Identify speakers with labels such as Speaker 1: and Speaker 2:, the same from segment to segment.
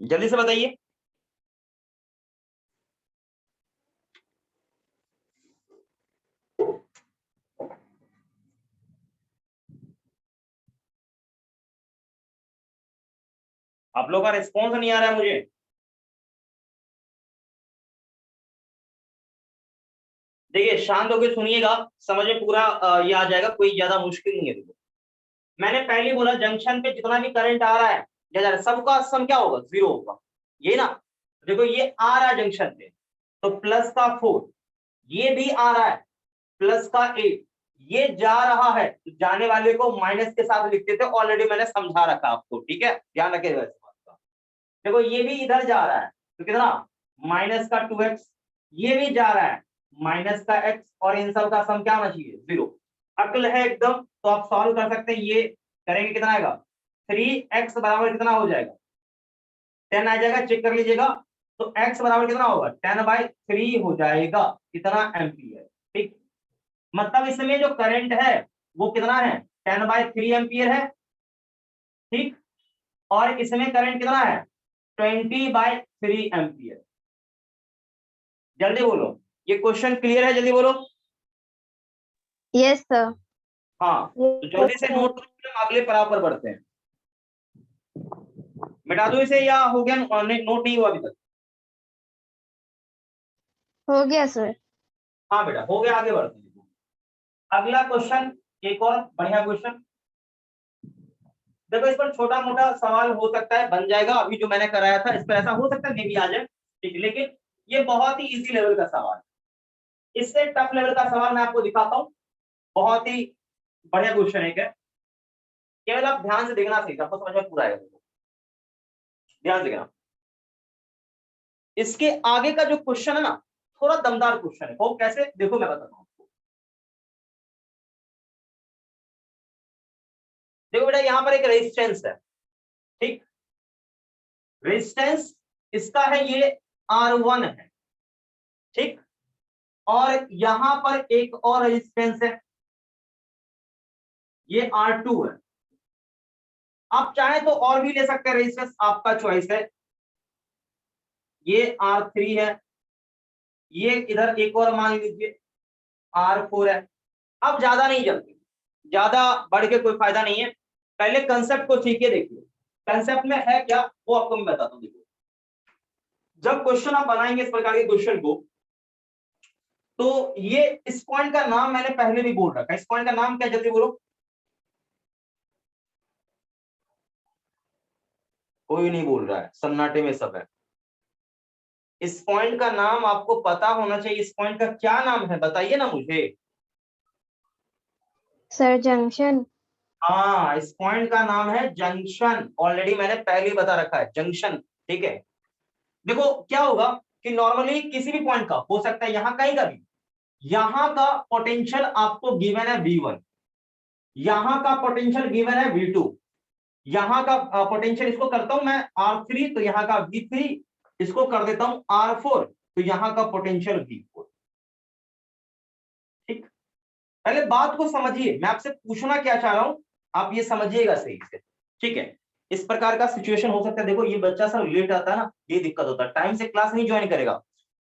Speaker 1: जल्दी से बताइए। आप लोगों का रिस्पॉन्स नहीं आ रहा है मुझे। देखिए शांत होकर सुनिएगा, समझ में पूरा ये आ जाएगा, कोई ज्यादा मुश्किल नहीं है। देखो मैंने पहले ही बोला जंक्शन पे जितना भी करंट आ रहा है या जा रहा है, सबका सम क्या होगा, 0 होगा। ये ना, देखो ये आ रहा है जंक्शन पे तो प्लस का 4, ये भी आ रहा है प्लस का 8, ये जा रहा है तो जाने वाले को माइनस के साथ लिखते थे, ऑलरेडी मैंने समझा रखा आपको, ठीक है, ध्यान रखिएगा इस बात का। देखो ये भी इधर जा रहा है तो कितना, माइनस का 2x, ये भी जा रहा है माइनस का x, और इन सब का सम क्या होना चाहिए, 0। अक्ल है एकदम तो आप सॉल्व कर सकते हैं। ये करेंगे कितना आएगा, 3x बराबर कितना हो जाएगा, 10 आ जाएगा, चेक कर लीजिएगा। तो x बराबर कितना होगा, 10/3 हो जाएगा, कितना एम्पियर। ठीक, मतलब इसमें जो करंट है वो कितना है, 10/3 एम्पियर है। ठीक, और इसमें करंट कितना है, 20/3 एम्पियर। जल्दी बोलो, ये क्वेश्चन क्लियर है, जल्दी बोलो।
Speaker 2: Yes sir.
Speaker 1: हाँ तो जल्दी से नोट करो, हम अगले पड़ाव पर बढ़ते हैं। मिटा दो इसे या हो गया, नोट नहीं हुआ अभी तक।
Speaker 2: हो गया सर।
Speaker 1: हाँ बेटा हो गया, आगे बढ़ते हैं। अगला क्वेश्चन, एक और बढ़िया क्वेश्चन। देखो इस पर छोटा मोटा सवाल हो सकता है, बन जाएगा। अभी जो मैंने कराया था इस पर ऐसा हो सकता है मे भी आ जाए, ठीक, लेकिन ये बहुत ही इजी लेवल का सवाल है। इससे टफ लेवल का सवाल मैं आपको दिखाता हूँ, बहुत ही बढ़िया क्वेश्चन है क्या, केवल आप ध्यान से देखना, सही आपको समझ में पूरा आएगा। ध्यान से देखना, इसके आगे का जो क्वेश्चन है ना, थोड़ा दमदार क्वेश्चन है। वो कैसे, देखो मैं बताता हूँ आपको। देखो बेटा यहाँ पर एक रेजिस्टेंस है, ठीक, रेजिस्टेंस इसका है ये R1 है, ठीक, और यहां पर एक और रेजिस्टेंस है, ये R2 है। आप चाहे तो और भी ले सकते हैं रेजिस्टेंस, आपका चॉइस है। ये R3 है, ये इधर एक और मान लीजिए R4 है। अब ज्यादा नहीं चलते, ज्यादा बढ़ के कोई फायदा नहीं है, पहले कंसेप्ट को सीख के देखिए। कंसेप्ट में है क्या वो आपको मैं बताता हूँ। देखो जब क्वेश्चन आप बनाएंगे इस प्रकार के क्वेश्चन को, तो ये इस पॉइंट का नाम मैंने पहले भी बोल रखा है। इस पॉइंट का नाम क्या, जल्दी बोलो, कोई नहीं बोल रहा है, सन्नाटे में सब है। इस पॉइंट का नाम आपको पता होना चाहिए, इस पॉइंट का क्या नाम है बताइए ना मुझे।
Speaker 2: Sir junction.
Speaker 1: हाँ इस पॉइंट का नाम है जंक्शन, ऑलरेडी मैंने पहले ही बता रखा है, जंक्शन, ठीक है। देखो क्या होगा कि नॉर्मली किसी भी पॉइंट का हो सकता है, यहां कहीं का भी, यहां का पोटेंशियल आपको गिवन है V1, यहां का पोटेंशियल गिवन है V2, यहां का पोटेंशियल इसको करता हूं मैं R3, तो यहां का V3, इसको कर देता हूं R4, तो यहां का पोटेंशियल V4। ठीक, पहले बात को समझिए, मैं आपसे पूछना क्या चाह रहा हूं, आप ये समझिएगा सही से, ठीक है। इस प्रकार का सिचुएशन हो सकता है। देखो ये बच्चा सब लेट आता है ना, ये दिक्कत होता है, टाइम से क्लास नहीं ज्वाइन करेगा।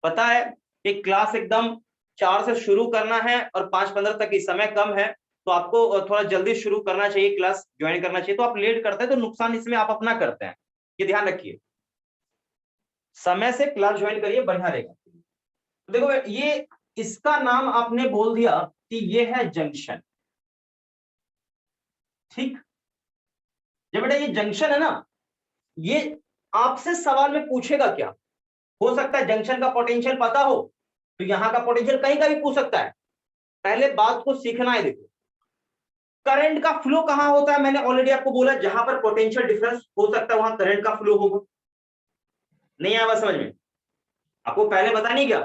Speaker 1: पता है कि क्लास एकदम 4 से शुरू करना है और 5:15 तक की समय कम है, तो आपको थोड़ा जल्दी शुरू करना चाहिए, क्लास ज्वाइन करना चाहिए। तो आप लेट करते हैं तो नुकसान इसमें आप अपना करते हैं, ये ध्यान रखिए। समय से क्लास ज्वाइन करिए, बढ़िया रहेगा। देखो ये इसका नाम आपने बोल दिया कि ये है जंक्शन, ठीक। जब बेटा ये जंक्शन है ना, ये आपसे सवाल में पूछेगा क्या, हो सकता है जंक्शन का पोटेंशियल पता हो तो यहां का पोटेंशियल कहीं का भी पूछ सकता है। पहले बात को सीखना है। देखो करंट का फ्लो कहां होता है, मैंने ऑलरेडी आपको बोला, जहां पर पोटेंशियल डिफरेंस हो सकता है वहां करंट का फ्लो होगा। नहीं आया बात समझ में, आपको पहले बता नहीं गया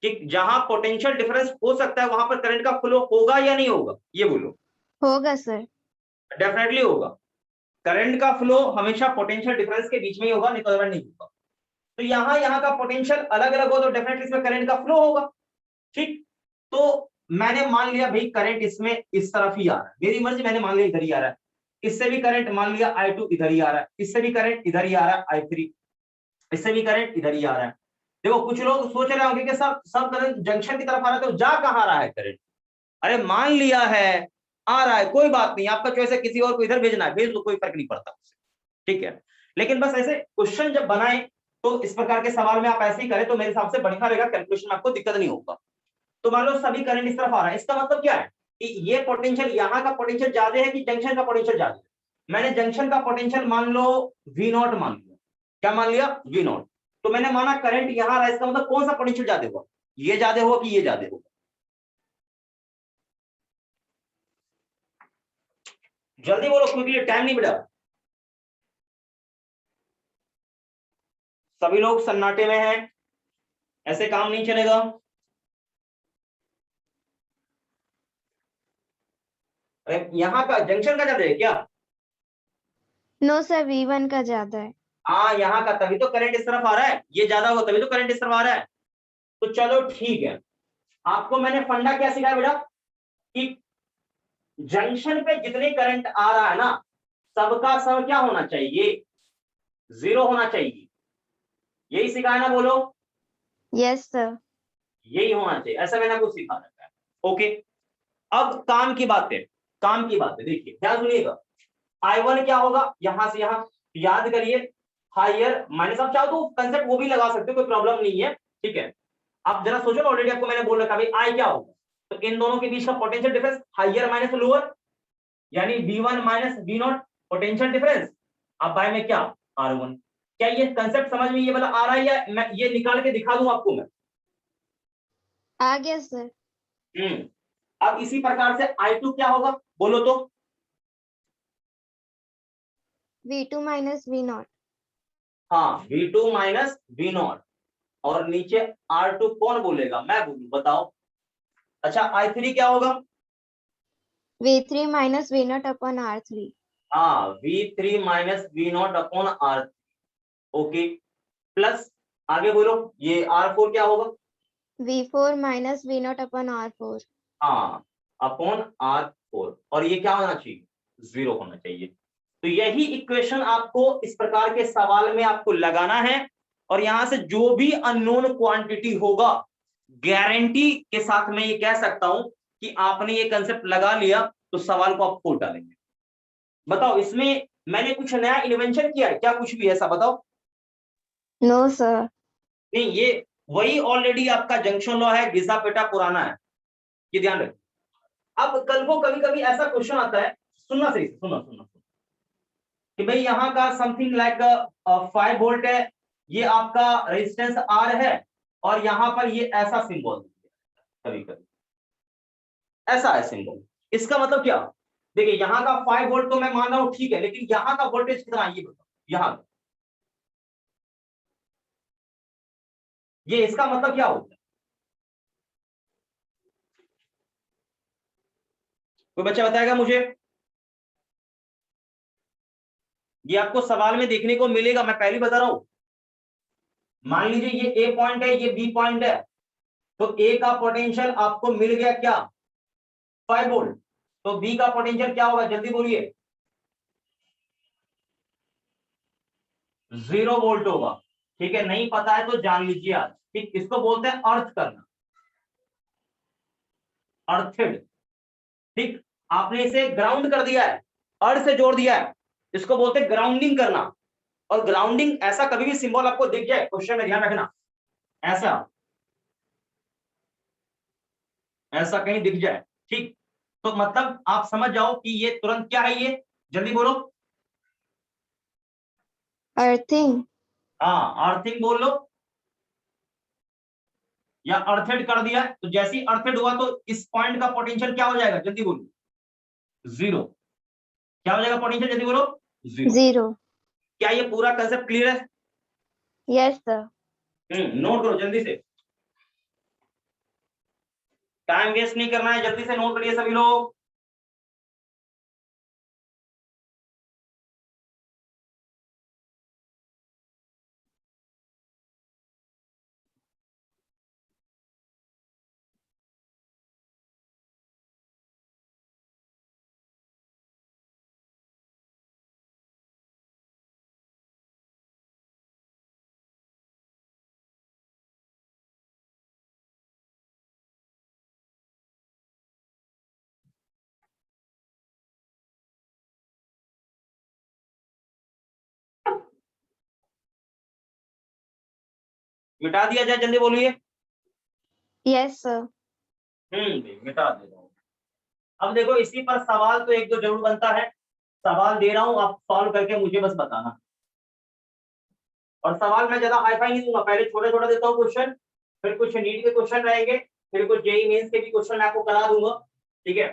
Speaker 1: कि जहां पोटेंशियल डिफरेंस हो सकता है वहां पर करंट का फ्लो होगा या नहीं होगा, ये बोलो।
Speaker 2: होगा सर।
Speaker 1: डेफिनेटली होगा, करंट का फ्लो हमेशा पोटेंशियल डिफरेंस के बीच में ही होगा, नहीं तो अदरवाइज नहीं होगा। तो यहाँ का पोटेंशियल अलग अलग हो तो डेफिनेटली इसमें करंट का फ्लो होगा, ठीक। तो मैंने मान लिया भाई करंट इसमें इस तरफ ही आ रहा है, मेरी मर्जी, मैंने मान लिया इधर ही आ रहा है। इससे भी करंट मान लिया I2 इधर ही आ रहा है, इससे भी करंट इधर ही आ रहा है I3। इससे भी करंट इधर ही आ रहा है। देखो कुछ लोग सोच रहे होंगे कि सब सब करंट जंक्शन की तरफ आ रहा है, तो जा कहाँ रहा है करंट? अरे मान लिया है आ रहा है, कोई बात नहीं, आपका चॉइस है, किसी और को इधर भेजना है भेज दो, कोई फर्क नहीं पड़ता उससे, ठीक है। लेकिन बस ऐसे क्वेश्चन जब बनाए तो इस प्रकार के सवाल में आप ऐसे ही करें तो मेरे हिसाब से बढ़िया रहेगा, कैलकुलेशन में आपको दिक्कत नहीं होगा। तो मान लो सभी करंट इस तरफ आ रहा है, इसका मतलब क्या है कि ये पोटेंशियल, यहाँ का पोटेंशियल ज्यादा है कि जंक्शन का पोटेंशियल ज्यादा है? मैंने जंक्शन का पोटेंशियल मान लो V0 मान लिया। क्या मान लिया? V0। तो मैंने माना करंट यहाँ आ रहा है, इसका मतलब कौन सा पोटेंशियल ज्यादा होगा? ये ज्यादा होगा कि ये ज्यादा होगा? जल्दी बोलो क्योंकि टाइम नहीं मिला। सभी लोग सन्नाटे में हैं, ऐसे काम नहीं चलेगा। अरे यहाँ का जंक्शन का ज्यादा है क्या?
Speaker 2: नो सर, V1 का ज्यादा है।
Speaker 1: हाँ यहाँ का, तभी तो करंट इस तरफ आ रहा है, ये ज्यादा होगा तभी तो करंट इस तरफ आ रहा है। तो चलो ठीक है, आपको मैंने फंडा क्या सिखाया बेटा कि जंक्शन पे जितने करंट आ रहा है ना, सबका सब क्या होना चाहिए? जीरो होना चाहिए। यही सिखाया ना, बोलो।
Speaker 2: Yes sir.
Speaker 1: यही होना चाहिए, ऐसा मैंने आपको सिखा रखा है। ओके, अब काम की बात है, काम की बात है, देखिए ध्यान सुनिएगा। I1 क्या होगा यहां से यहां, याद करिए, हायर माइनस, आप चाहो तो कंसेप्ट वो भी लगा सकते हो, कोई प्रॉब्लम नहीं है, ठीक है। आप जरा सोचो ना, ऑलरेडी आपको मैंने बोल रखा भाई आई क्या होगा, तो इन दोनों के बीच का potential difference higher minus lower, यानी V1 minus V0 potential difference. अब बाय में क्या? R1। क्या ये कंसेप्ट समझ में ये वाला आ रहा है, या मैं ये निकाल के दिखा दूं आपको मैं?
Speaker 2: आ गया सर।
Speaker 1: अब इसी प्रकार से I2 क्या होगा, बोलो तो?
Speaker 2: V2 minus V0।
Speaker 1: हाँ V2 माइनस V0, और नीचे R2 कौन बोलेगा, मैं बोलूं, बताओ। अच्छा I3 क्या होगा?
Speaker 2: V3 minus V0 upon R3।
Speaker 1: हाँ V3 minus V0 upon R। Okay, plus आगे बोलो, ये R4 क्या होगा?
Speaker 2: V4 minus V0 upon R4।
Speaker 1: हाँ अपॉन R4, और ये क्या होना चाहिए? जीरो होना चाहिए। तो यही इक्वेशन आपको इस प्रकार के सवाल में आपको लगाना है, और यहां से जो भी अननोन क्वांटिटी होगा, गारंटी के साथ मैं ये कह सकता हूं कि आपने ये कंसेप्ट लगा लिया तो सवाल को आप खोल डालेंगे। बताओ इसमें मैंने कुछ नया इन्वेंशन किया है क्या, कुछ भी ऐसा बताओ?
Speaker 2: No sir.
Speaker 1: नहीं, ये वही ऑलरेडी आपका जंक्शन लॉ है, घिसा पेटा पुराना है, ये ध्यान रखिए। अब कल को कभी कभी ऐसा क्वेश्चन आता है, सुनना सही से, सुनना सुनना सुनना, कि भाई यहाँ का समथिंग लाइक 5 वोल्ट है, ये आपका रेजिस्टेंस R है, और यहाँ पर ये ऐसा सिंबल, कभी कभी ऐसा है सिंबल, इसका मतलब क्या? देखिए यहाँ का 5 वोल्ट तो मैं मान रहा हूँ, ठीक है, लेकिन यहाँ का वोल्टेज कितना है ये बताओ, यहाँ का। ये इसका मतलब क्या होता है? कोई बच्चा बताएगा मुझे? ये आपको सवाल में देखने को मिलेगा, मैं पहले बता रहा हूं। मान लीजिए ये A पॉइंट है, ये B पॉइंट है, तो A का पोटेंशियल आपको मिल गया क्या? 5 वोल्ट। तो B का पोटेंशियल क्या होगा, जल्दी बोलिए? 0 वोल्ट होगा। ठीक है, नहीं पता है तो जान लीजिए आज, ठीक, इसको बोलते हैं अर्थ करना, अर्थेड। ठीक, आपने इसे ग्राउंड कर दिया है, अर्थ से जोड़ दिया है, इसको बोलते हैं ग्राउंडिंग करना। और ग्राउंडिंग, ऐसा कभी भी सिंबल आपको दिख जाए क्वेश्चन में, ध्यान रखना, ऐसा ऐसा कहीं दिख जाए, ठीक, तो मतलब आप समझ जाओ कि ये तुरंत क्या है, ये जल्दी बोलो।
Speaker 2: अर्थिंग।
Speaker 1: हाँ अर्थिंग बोल लो, या अर्थेड कर दिया, तो जैसे ही अर्थेड हुआ तो इस पॉइंट का पोटेंशियल क्या हो जाएगा, जल्दी बोलो? जीरो। क्या हो जाएगा पोटेंशियल, जल्दी बोलो? जीरो।
Speaker 2: जीरो।
Speaker 1: क्या ये पूरा कंसेप्ट क्लियर है?
Speaker 2: Yes sir.
Speaker 1: नोट करो जल्दी से, टाइम वेस्ट नहीं करना है, जल्दी से नोट करिए सभी लोग। मिटा दिया जाए, जल्दी बोलिए।
Speaker 2: Yes, sir.
Speaker 1: मिटा देता हूँ। अब देखो इसी पर सवाल तो एक दो जरूर बनता है, सवाल दे रहा हूँ, आप सॉल्व करके मुझे बस बताना। और सवाल मैं ज्यादा हाई फाई नहीं दूंगा, पहले छोटे छोटे देता हूँ क्वेश्चन, फिर कुछ नीट के क्वेश्चन रहेंगे, फिर कुछ जेईई मेंस के भी क्वेश्चन मैं आपको करा दूंगा, ठीक है,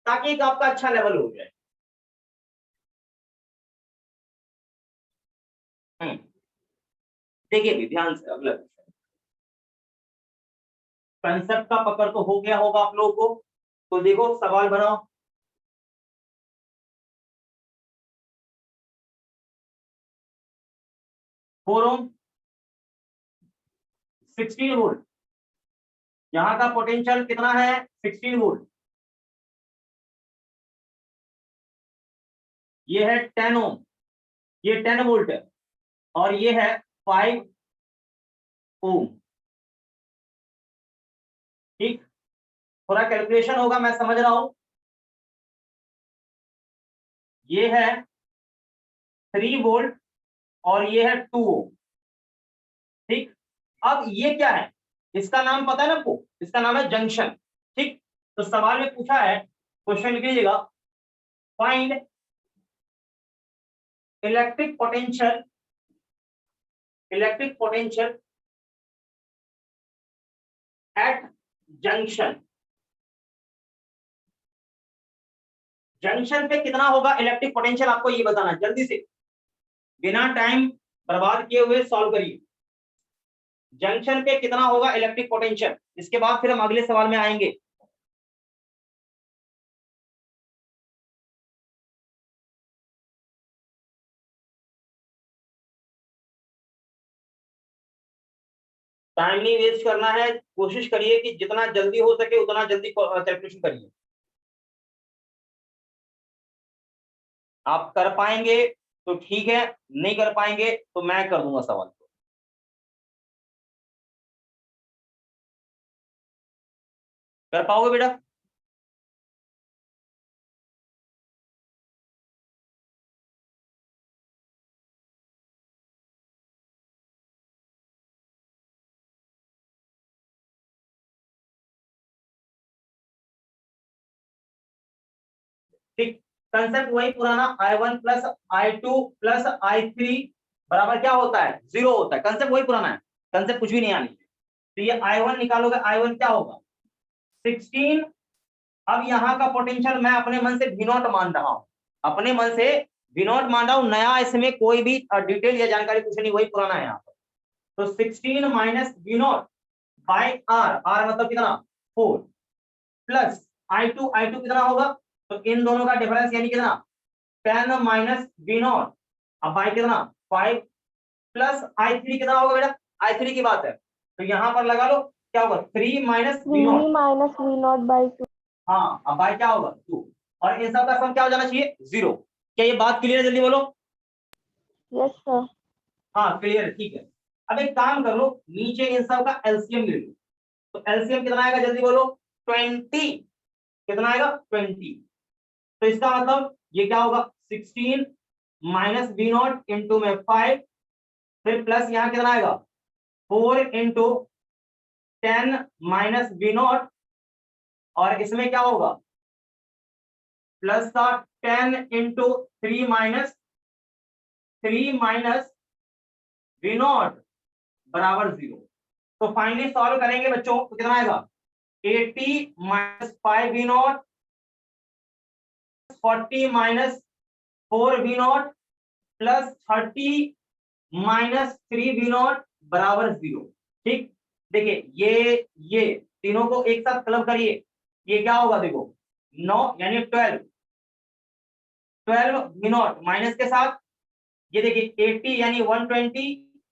Speaker 1: ताकि एक आपका अच्छा लेवल हो जाए। देखिए भी ध्यान से अगला क्वेश्चन, कंसेप्ट का पकड़ तो हो गया होगा आप लोगों को, तो देखो सवाल बनाओ। फोर ओम 16 वोल्ट, यहां का पोटेंशियल कितना है 16 वोल्ट, ये है 10 ओम, ये 10 वोल्ट है, और ये है 5 ओम, ठीक, थोड़ा कैलकुलेशन होगा मैं समझ रहा हूं। ये है 3 वोल्ट और ये है 2 ओम, ठीक। अब ये क्या है, इसका नाम पता है ना आपको, इसका नाम है जंक्शन, ठीक। तो सवाल में पूछा है, क्वेश्चन लिख लीजिएगा, find electric potential, electric potential at junction, junction पे कितना होगा इलेक्ट्रिक पोटेंशियल, आपको ये बताना है, जल्दी से बिना टाइम बर्बाद किए हुए सॉल्व करिए। जंक्शन पे कितना होगा इलेक्ट्रिक पोटेंशियल, इसके बाद फिर हम अगले सवाल में आएंगे। टाइम नहीं वेस्ट करना है, कोशिश करिए कि जितना जल्दी हो सके उतना जल्दी कैलकुलेशन करिए। आप कर पाएंगे तो ठीक है, नहीं कर पाएंगे तो मैं कर दूंगा सवाल। कर पाओगे बेटा? ठीक, कंसेप्ट वही पुराना, I1 plus I2 plus I3 बराबर क्या होता है, 0 होता है, कंसेप्ट वही पुराना है, कंसेप्ट कुछ भी नहीं आनी है। तो ये I1 निकालोगे, I1 क्या होगा 16। अब यहाँ का पोटेंशियल मैं अपने मन से V0 मान रहा हूँ, अपने मन से V0 मान रहा हूँ, नया इसमें कोई भी डिटेल या जानकारी कुछ नहीं, वही पुराना है यहाँ पर। तो 16 minus V0 bye R, R मतलब कितना 4, प्लस I2 कितना होगा, तो इन दोनों का डिफरेंस यानी कितना 10 माइनस V0, अब बाय कितना 5, प्लस I3 कितना होगा बेटा, I3 की बात है, तो यहाँ पर लगा लो क्या होगा 3 माइनस V0
Speaker 2: by 2.
Speaker 1: हाँ, अब बाय क्या होगा 2, और इन सब का सम क्या हो जाना चाहिए 0। क्या ये बात क्लियर है, जल्दी बोलो।
Speaker 2: Yes, sir.
Speaker 1: हाँ क्लियर है, ठीक है। अब एक काम कर लो, नीचे इन सब का एलसीएम ले लो, तो एलसीएम कितना आएगा जल्दी बोलो 20, कितना आएगा 20, तो इसका मतलब ये क्या होगा 16 माइनस V0 इंटू में 5, फिर प्लस यहाँ कितना आएगा 4 इंटू 10 माइनस V0, और इसमें क्या होगा प्लस का 10 इंटू 3 माइनस V0 बराबर 0। तो फाइनली सॉल्व करेंगे बच्चों तो कितना आएगा 80 minus 5 V0, 40 minus 4 V0 plus 30 minus 3 V0 बराबर 0। ठीक, देखिए ये तीनों को एक साथ क्लब करिए, ये क्या होगा देखो 9 यानी 12 V0 माइनस के साथ, ये देखिए 80 यानी 120,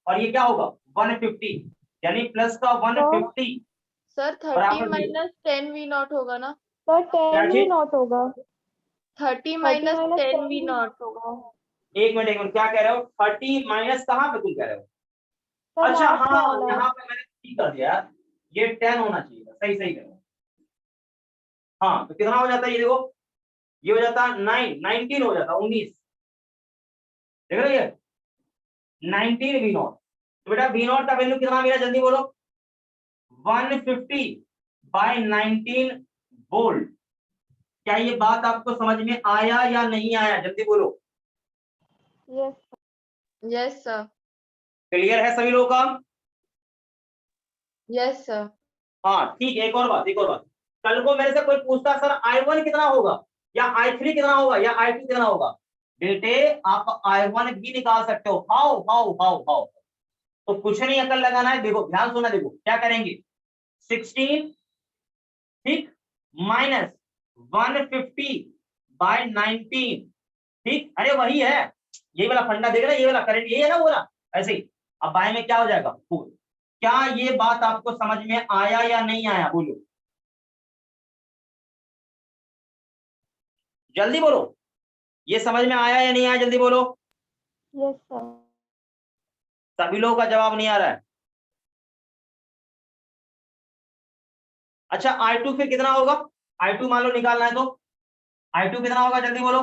Speaker 1: और ये क्या होगा 150 यानी प्लस का 150
Speaker 3: सर 30
Speaker 1: बराबर 0।
Speaker 3: माइनस 10 V0 होगा ना,
Speaker 2: सर
Speaker 1: क्या
Speaker 2: 10
Speaker 1: चीज?
Speaker 2: भी नॉट होगा,
Speaker 3: 30 माइनस 10 V0
Speaker 2: होगा।
Speaker 1: एक मिनट क्या कह रहे हो, 30 माइनस कहाँ पे तुम कह रहे हो?
Speaker 2: सर
Speaker 1: अच्छा
Speaker 2: लास्ट
Speaker 1: हाँ,
Speaker 2: वाला।
Speaker 1: यहाँ पे मैंने ठीक कर दिया यार, ये 10 होना चाहिए था, सही सही कह रहे हो। हाँ तो कितना हो जाता है ये देखो, ये हो जाता 19 हो जाता 19, देख रहे हो ये 19 V0, तो बेटा वी नॉट का वैल्यू कितना मिला, जल्दी बोलो। 150/19 वोल्ट। क्या ये बात आपको समझ में आया या नहीं आया, जल्दी बोलो।
Speaker 2: Yes
Speaker 3: yes sir.
Speaker 1: क्लियर है सभी लोगों का?
Speaker 3: Yes sir.
Speaker 1: हाँ ठीक है। एक और बात, कल को मेरे से कोई पूछता सर I1 कितना होगा, या I3 कितना होगा, या I2 कितना होगा, बेटे आप I1 भी निकाल सकते हो। How how how how. तो कुछ नहीं अकल लगाना है, देखो ध्यान सुना, देखो क्या करेंगे। 16 ठीक माइनस 150/19 ठीक। अरे वही है, यही वाला फंडा देख रहे, ये वाला करंट यही है ना बोला, ऐसे ही। अब बाय में क्या हो जाएगा 4। क्या ये बात आपको समझ में आया या नहीं आया, बोलो जल्दी बोलो। ये समझ में आया या नहीं आया, जल्दी बोलो।
Speaker 2: Yes sir.
Speaker 1: सभी लोगों का जवाब नहीं आ रहा है। अच्छा I2 फिर कितना होगा, I2 मान लो निकालना है तो I2 कितना होगा, जल्दी बोलो।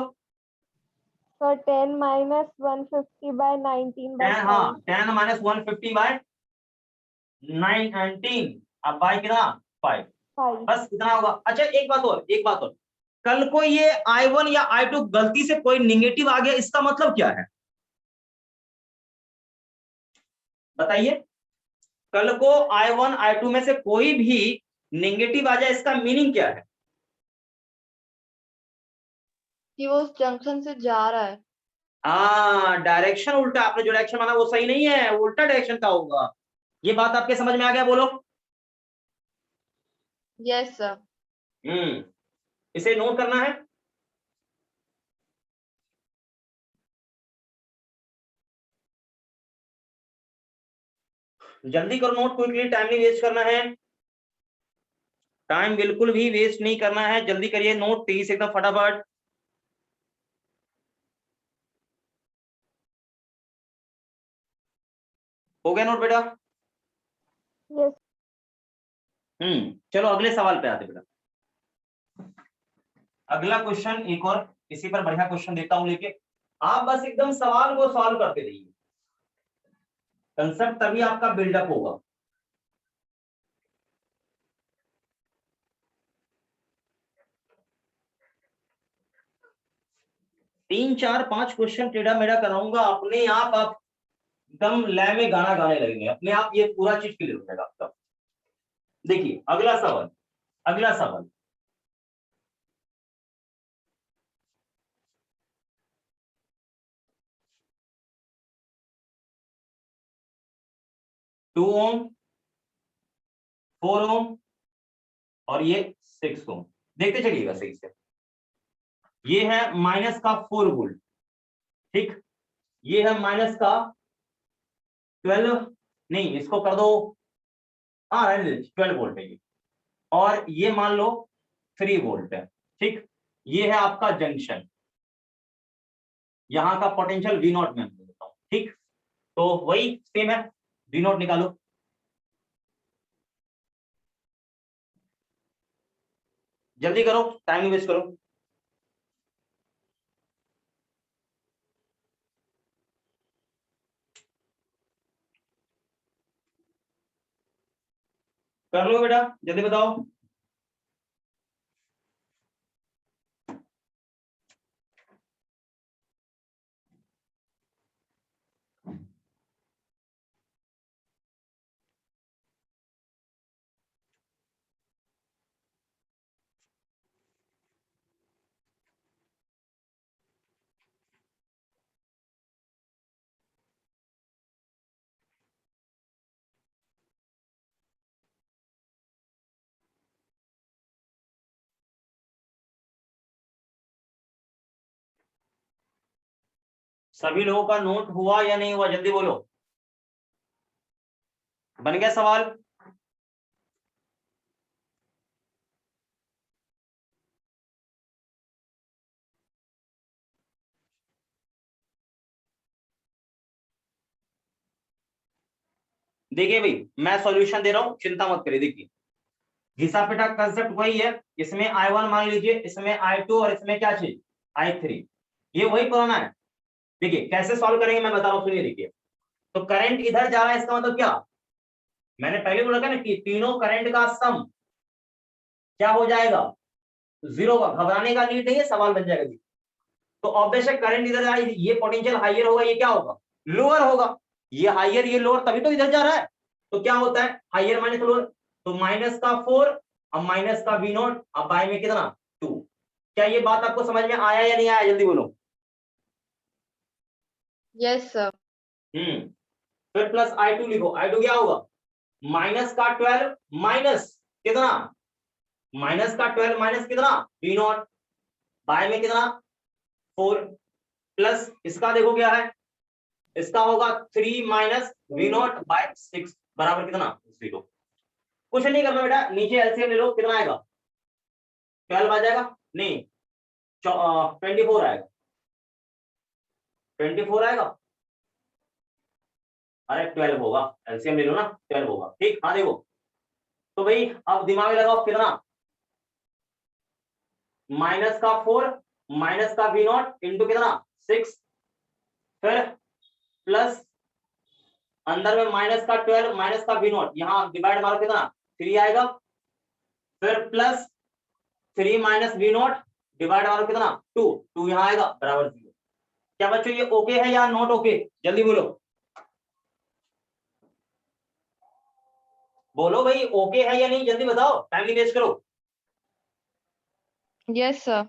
Speaker 2: सर 10 माइनस 150/19 बाय
Speaker 1: 10, हाँ 10 माइनस 150/19 अब बाय कितना 5,
Speaker 2: 5।
Speaker 1: बस कितना होगा। अच्छा एक बात और, कल को ये I1 या I2 गलती से कोई निगेटिव आ गया, इसका मतलब क्या है बताइए। कल को I1 I2 में से कोई भी नेगेटिव आ जाए, इसका मीनिंग क्या है?
Speaker 3: कि वो उस जंक्शन से जा रहा है।
Speaker 1: डायरेक्शन उल्टा, आपने जो डायरेक्शन माना वो सही नहीं है, उल्टा डायरेक्शन का होगा। ये बात आपके समझ में आ गया, बोलो।
Speaker 3: Yes sir.
Speaker 1: इसे नोट करना है। जल्दी करो नोट, क्विकली, टाइम नहीं वेस्ट करना है, टाइम बिल्कुल भी वेस्ट नहीं करना है, जल्दी करिए नोट, तेजी से एकदम फटाफट। हो गया नोट बेटा?
Speaker 2: यस
Speaker 1: चलो अगले सवाल पे आते बेटा। अगला क्वेश्चन एक और इसी पर बढ़िया क्वेश्चन देता हूं लेके, आप बस एकदम सवाल को सॉल्व करते रहिए, कंसेप्ट तभी आपका बिल्डअप होगा। तीन चार पांच क्वेश्चन टेढ़ा मेढ़ा कराऊंगा, अपने आप एकदम लय में गाना गाने लगेंगे अपने आप, ये पूरा चीज क्लियर हो जाएगा आपका। देखिए अगला सवाल, अगला सवाल, टू ओम, 4 ओम और ये 6 ओम, देखते चलिएगा सही से। ये है माइनस का 4 वोल्ट ठीक, ये है माइनस का 12, नहीं इसको कर दो, हाँ 12 वोल्ट है ये, और ये मान लो 3 वोल्ट है ठीक। ये है आपका जंक्शन, यहां का पोटेंशियल वी नॉट में देता हूं ठीक। तो वही सेम है, वी नॉट निकालो। जल्दी करो, टाइम नहीं वेस्ट करो। कर लो बेटा, जल्दी बताओ। सभी लोगों का नोट हुआ या नहीं हुआ, जल्दी बोलो। बन गया सवाल? देखिए भाई मैं सॉल्यूशन दे रहा हूं, चिंता मत करिए। देखिए घिसा पिटा कंसेप्ट वही है, इसमें I1 मान लीजिए, इसमें I2 और इसमें क्या चीज I3, ये वही पुराना है। देखिए कैसे सॉल्व करेंगे मैं बता रहा हूं, सुनिए। देखिए तो करंट इधर जा रहा है, इसका मतलब क्या, मैंने पहले बोला था ना कि तीनों करंट का सम क्या हो जाएगा, 0 का। घबराने का नीड नहीं है, सवाल बन जाएगा। तो ऑब्वियस है करंट इधर जा रहा है, ये पोटेंशियल हाइयर होगा, ये क्या होगा, लोअर होगा। ये हाइयर ये लोअर, तभी तो इधर जा रहा है। तो क्या होता है, हाइयर माइनस लोअर, तो माइनस का 4, अब माइनस का v नॉट, अब बाय में कितना 2। क्या ये बात आपको समझ में आया या नहीं आया, जल्दी बोलो।
Speaker 3: Yes sir.
Speaker 1: फिर प्लस i2 लिखो, i2 क्या होगा, माइनस का 12 माइनस कितना, माइनस का 12 माइनस कितना v नॉट, बाय में कितना 4, प्लस इसका देखो क्या है, इसका होगा 3 माइनस v नॉट बाय 6 बराबर कितना 0। कुछ नहीं करना बेटा, नीचे एलसीएम ले लो, कितना आएगा 12 आ जाएगा, नहीं 24 आएगा, 24 आएगा, अरे 12 होगा, एलसीएम ले लो ना, 12 होगा, ठीक। हाँ देखो, तो भाई अब दिमाग लगाओ, कितना माइनस का 4 माइनस का v नॉट इंटू कितना 6, फिर प्लस अंदर में माइनस का 12 माइनस का v नॉट, यहाँ डिवाइड मारो कितना 3 आएगा, फिर plus 3 minus v not divide मारो कितना 2 यहाँ आएगा बराबर 0। क्या बच्चों ये ओके है या नॉट ओके, जल्दी बोलो, बोलो भाई ओके है या नहीं, जल्दी बताओ, टाइम नहीं वेस्ट करो।
Speaker 3: Yes sir.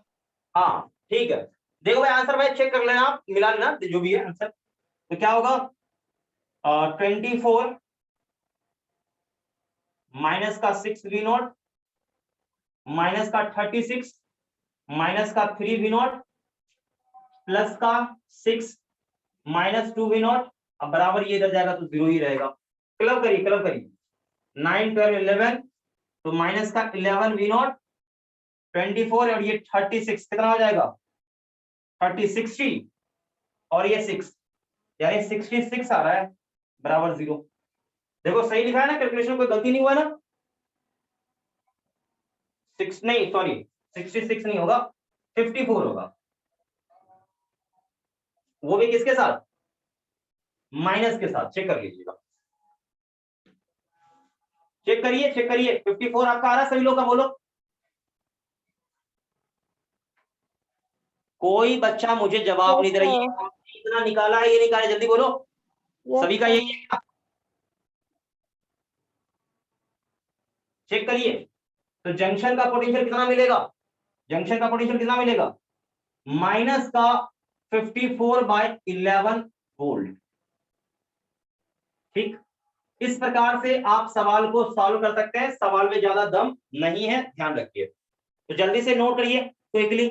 Speaker 1: हाँ ठीक है, देखो भाई आंसर भाई चेक कर लेना आप, मिला लेना जो भी है आंसर। तो क्या होगा 24 माइनस का 6 v नॉट माइनस का 36 माइनस का 3 v नॉट प्लस का 6 माइनस 2 v नॉट, अब बराबर ये इधर जाएगा तो 0 ही रहेगा। क्लब करिए 9 12 11, तो माइनस का 11 v नॉट 24 और ये 36 कितना हो जाएगा 60 और ये 6 यानी 66 आ रहा है बराबर 0। देखो सही लिखा है ना, कैलकुलेशन कोई गलती नहीं हुआ ना, 6 नहीं सॉरी 66 नहीं होगा 54 होगा, वो भी किसके साथ, माइनस के साथ। चेक कर लीजिएगा, चेक करिए 54 आपका आ रहा है सभी लोग का, बोलो कोई बच्चा मुझे जवाब नहीं दे रही है, आपने इतना निकाला है ये निकाला, जल्दी बोलो, सभी का यही है क्या? चेक करिए, तो जंक्शन का पोटेंशियल कितना मिलेगा, जंक्शन का पोटेंशियल कितना मिलेगा, माइनस का 54/11 वोल्ट। ठीक, इस प्रकार से आप सवाल को सॉल्व कर सकते हैं, सवाल में ज्यादा दम नहीं है, ध्यान रखिए। तो जल्दी से नोट करिए क्विकली।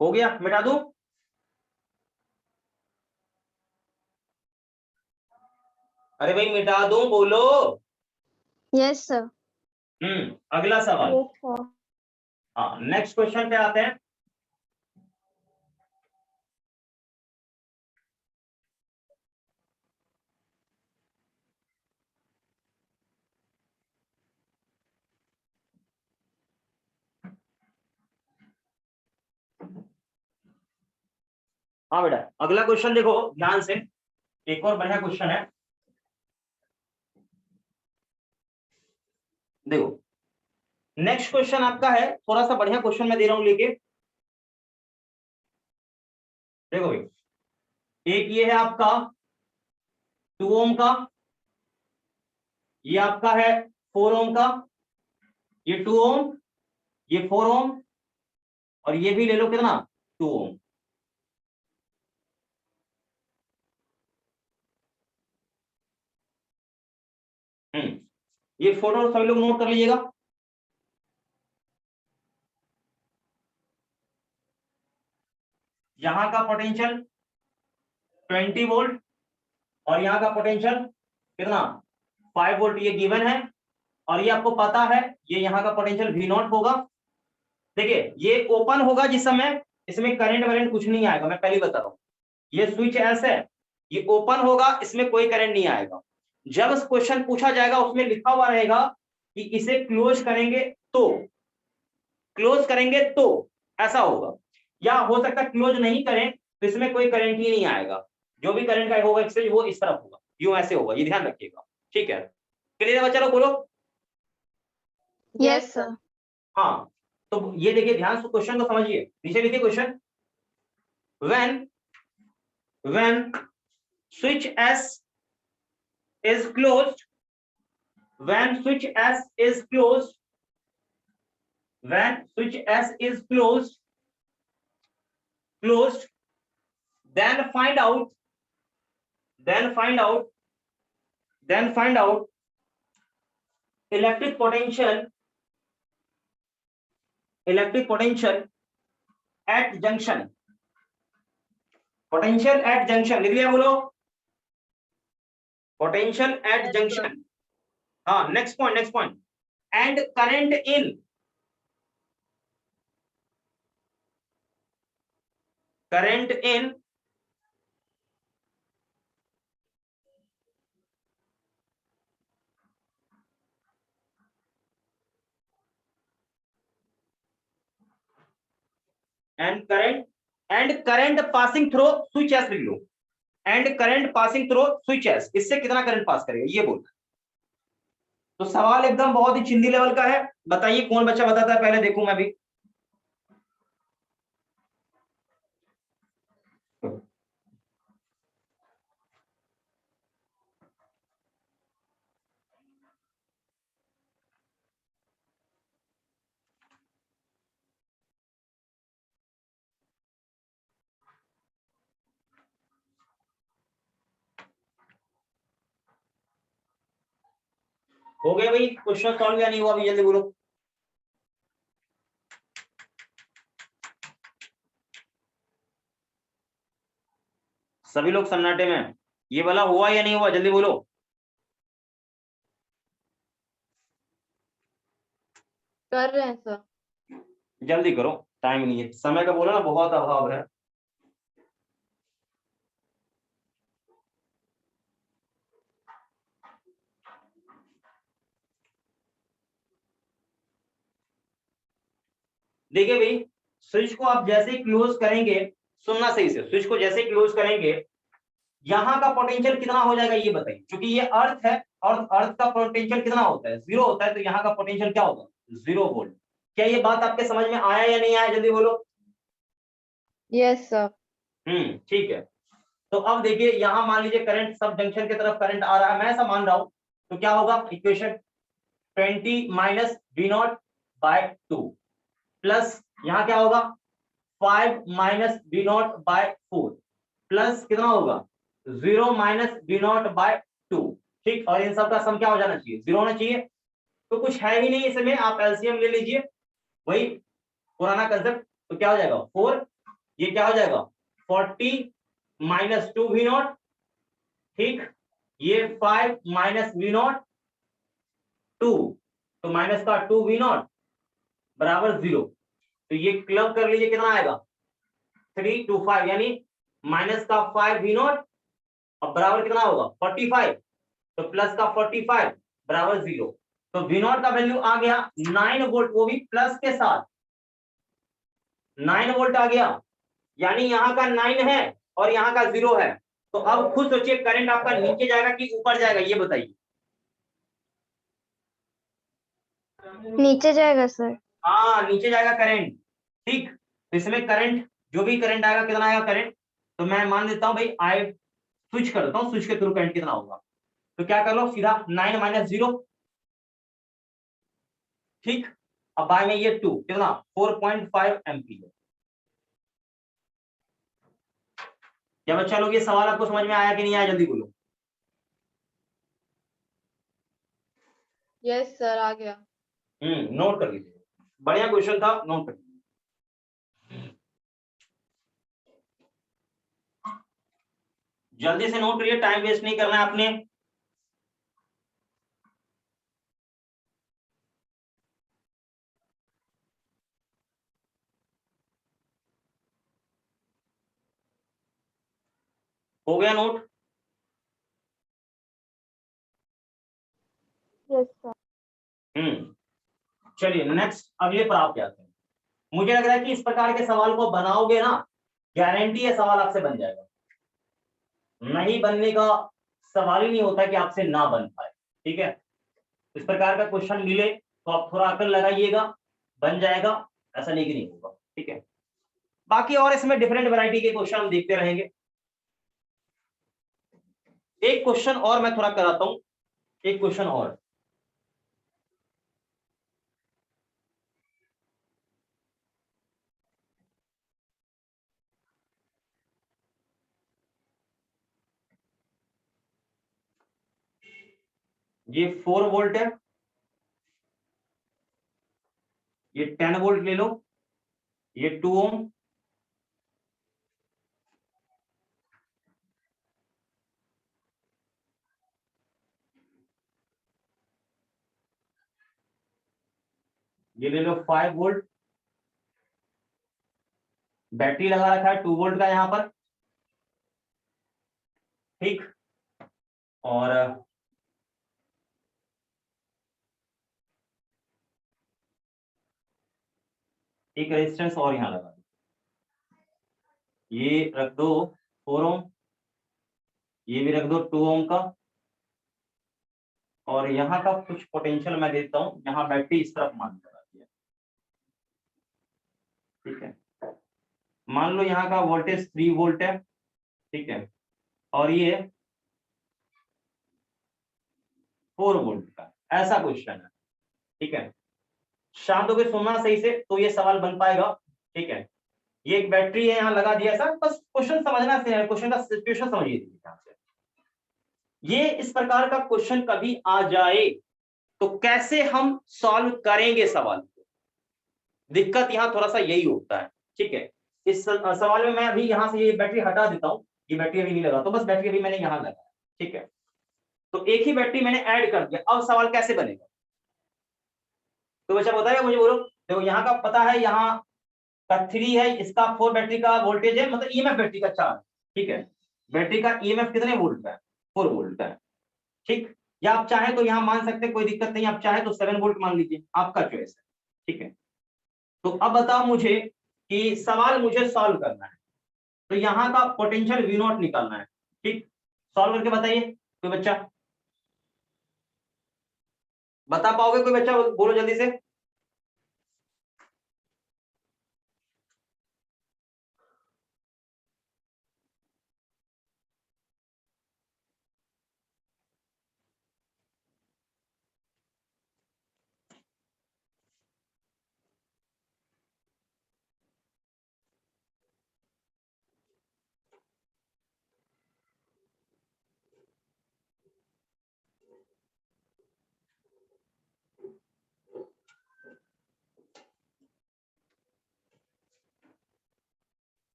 Speaker 1: हो गया, मिटा दूं, अरे भाई मिटा दूं, बोलो।
Speaker 2: Yes sir.
Speaker 1: अगला सवाल,
Speaker 2: यस सर।
Speaker 1: हाँ नेक्स्ट क्वेश्चन पे आते हैं। हाँ बेटा अगला क्वेश्चन देखो ध्यान से, एक और बढ़िया क्वेश्चन है, देखो नेक्स्ट क्वेश्चन आपका है, थोड़ा सा बढ़िया क्वेश्चन मैं दे रहा हूं लेके। देखो भाई, एक ये है आपका 2 ओम का, ये आपका है 4 ओम का, ये 2 ओम, ये 4 ओम, और ये भी ले लो कितना 2 ओम। ये फोटो सभी लोग नोट कर लीजिएगा। यहां का पोटेंशियल 20 वोल्ट और यहाँ का पोटेंशियल कितना 5 वोल्ट, ये गिवन है, और ये आपको पता है ये यहाँ का पोटेंशियल V नॉट होगा। देखिए ये ओपन होगा जिस समय, इसमें करंट वरेंट कुछ नहीं आएगा, मैं पहले बता रहा हूँ। ये स्विच एस है, ये ओपन होगा, इसमें कोई करंट नहीं आएगा। जब क्वेश्चन पूछा जाएगा उसमें लिखा हुआ रहेगा कि इसे क्लोज करेंगे तो, क्लोज करेंगे तो ऐसा होगा, या हो सकता है क्लोज नहीं करें तो इसमें कोई करंट ही नहीं आएगा, जो भी करंट का होगा एक्सचेंज वो इस तरफ होगा, यूं ऐसे होगा, ये ध्यान रखिएगा। ठीक है, क्लियर है बच्चा लोग, बोलो।
Speaker 3: Yes, sir.
Speaker 1: हाँ, तो ये देखिए ध्यान से क्वेश्चन को समझिए, नीचे लिखिए question. when switch S is closed, when switch S is closed, when switch S is closed, then find out electric potential at junction, potential at junction, लिख लिया बोलो, potential at
Speaker 3: Yes, sir.
Speaker 1: junction। हाँ, next point and current in and current passing through switch S, लिख लो, and current passing through switch S, इससे कितना current pass करेगा ये बोलना है। तो सवाल एकदम बहुत ही चिंदी लेवल का है, बताइए कौन बच्चा बताता है, पहले देखूं मैं भी। हो गया भाई, क्वेश्चन सॉल्व या नहीं हुआ अभी, जल्दी बोलो। सभी लोग सन्नाटे में, ये वाला हुआ या नहीं हुआ, जल्दी बोलो।
Speaker 3: कर रहे हैं सर।
Speaker 1: जल्दी करो, टाइम नहीं है, समय का बोलो ना, बहुत अभाव है। देखिए भाई, स्विच को आप जैसे ही क्लोज करेंगे, सुनना सही से, स्विच को जैसे ही क्लोज करेंगे, यहाँ का पोटेंशियल कितना हो जाएगा ये बताइए, क्योंकि ये अर्थ है और अर्थ का पोटेंशियल कितना होता है, 0 होता है, तो यहाँ का पोटेंशियल क्या होगा, 0 वोल्ट। क्या ये बात आपके समझ में आया या नहीं आया, जल्दी बोलो।
Speaker 3: Yes, sir.
Speaker 1: ठीक है। तो अब देखिए यहाँ मान लीजिए करंट सब जंक्शन की तरफ करंट आ रहा है, मैं ऐसा मान रहा हूं, तो क्या होगा equation 20 minus V naught by 2 plus यहाँ क्या होगा 5 minus V naught by 4 plus कितना होगा 0 माइनस वी नॉट बाय 2। ठीक, और इन सब का सम क्या हो जाना चाहिए, 0 होना चाहिए। तो कुछ है ही नहीं इसमें, आप एलसीएम ले लीजिए, वही पुराना कंसेप्ट, तो क्या हो जाएगा 4, ये क्या हो जाएगा 40 माइनस 2 वी नॉट, ठीक, ये 5 माइनस वी नॉट 2, तो माइनस का 2 वी नॉट बराबर 0। तो ये क्लब कर लीजिए कितना आएगा 3 2 5, यानी माइनस का 5 वी नॉट और बराबर कितना होगा 45, तो प्लस का 45 बराबर 0। तो वी नॉट का वैल्यू आ गया 9 वोल्ट, वो भी प्लस के साथ 9 वोल्ट आ गया, यानी यहाँ का 9 है और यहाँ का 0 है। तो अब खुद सोचिए करंट आपका नीचे जाएगा कि ऊपर जाएगा, ये बताइए।
Speaker 2: नीचे जाएगा सर।
Speaker 1: हाँ, नीचे जाएगा करंट। ठीक, तो इसमें करंट, जो भी करंट आएगा कितना आएगा करंट, तो मैं मान लेता हूं भाई, आई स्विच कर देता हूं, स्विच के थ्रू करंट कितना होगा, तो क्या कर लो सीधा 9 माइनस 0, ठीक, अब बाय में ये 2 कितना 4.5 एम्पीयर। क्या बच्चा लोग ये सवाल आपको समझ में आया कि नहीं आया, जल्दी बोलो।
Speaker 3: Yes, sir. आ गया।
Speaker 1: नोट कर लीजिए, बढ़िया क्वेश्चन था, नोट कर लीजिए। जल्दी से नोट करिए, टाइम वेस्ट नहीं करना है आपने। हो गया नोट?
Speaker 2: Yes sir.
Speaker 1: चलिए नेक्स्ट अगले पर आप जाते हैं। मुझे लग रहा है कि इस प्रकार के सवाल को बनाओगे ना, गारंटी है सवाल आपसे बन जाएगा। नहीं बनने का सवाल ही नहीं होता कि आपसे ना बन पाए। ठीक है, इस प्रकार का क्वेश्चन मिले तो आप थोड़ा अकल लगाइएगा, बन जाएगा, ऐसा नहीं कि नहीं होगा। ठीक है, बाकी और इसमें डिफरेंट वैरायटी के क्वेश्चन हम देखते रहेंगे। एक क्वेश्चन और मैं थोड़ा कराता हूं, एक क्वेश्चन और। ये 4 वोल्ट है, ये 10 वोल्ट ले लो, ये 2 ओम, ये ले लो 5 वोल्ट। बैटरी लगा रखा है 2 वोल्ट का यहां पर। ठीक, और एक रेजिस्टेंस और यहां लगा दो, ये रख दो 4 ओम, ये भी रख दो 2 ओम का, और यहाँ का कुछ पोटेंशियल मैं देता हूं, यहाँ बैटरी इस तरफ मान लगाती है। ठीक है, मान लो यहाँ का वोल्टेज 3 वोल्ट है। ठीक है, और ये 4 वोल्ट का, ऐसा क्वेश्चन है। ठीक है, शांत होकर सुनना सही से तो ये सवाल बन पाएगा। ठीक है, ये एक बैटरी है यहाँ लगा दिया ऐसा, बस क्वेश्चन समझना है, क्वेश्चन का सिचुएशन समझिए ध्यान से। ये इस प्रकार का क्वेश्चन कभी आ जाए तो कैसे हम सॉल्व करेंगे सवाल को, दिक्कत यहाँ थोड़ा सा यही होता है। ठीक है, इस सवाल में मैं अभी यहाँ से ये बैटरी हटा देता हूँ, ये बैटरी अभी नहीं लगा, तो बस बैटरी अभी मैंने यहाँ लगाया। ठीक है, तो एक ही बैटरी मैंने ऐड कर दिया, अब सवाल कैसे बनेगा? तो बच्चा बताएगा मुझे, बोलो। देखो यहाँ का पता है, यहाँ का 3 है, इसका 4 बैटरी का वोल्टेज है, मतलब ईएमएफ बैटरी का 4। ठीक है, बैटरी का ईएमएफ कितने वोल्ट का है? 4 वोल्ट का है। ठीक, या आप चाहे तो यहाँ मान सकते, कोई दिक्कत नहीं, आप चाहे तो 7 वोल्ट मान लीजिए, आपका चॉइस है। ठीक है, तो अब बताओ मुझे कि सवाल मुझे सॉल्व करना है, तो यहाँ का पोटेंशियल वी नॉट निकालना है। ठीक, सॉल्व करके बताइए कोई बच्चा, बता पाओगे कोई बच्चा? बोलो जल्दी से।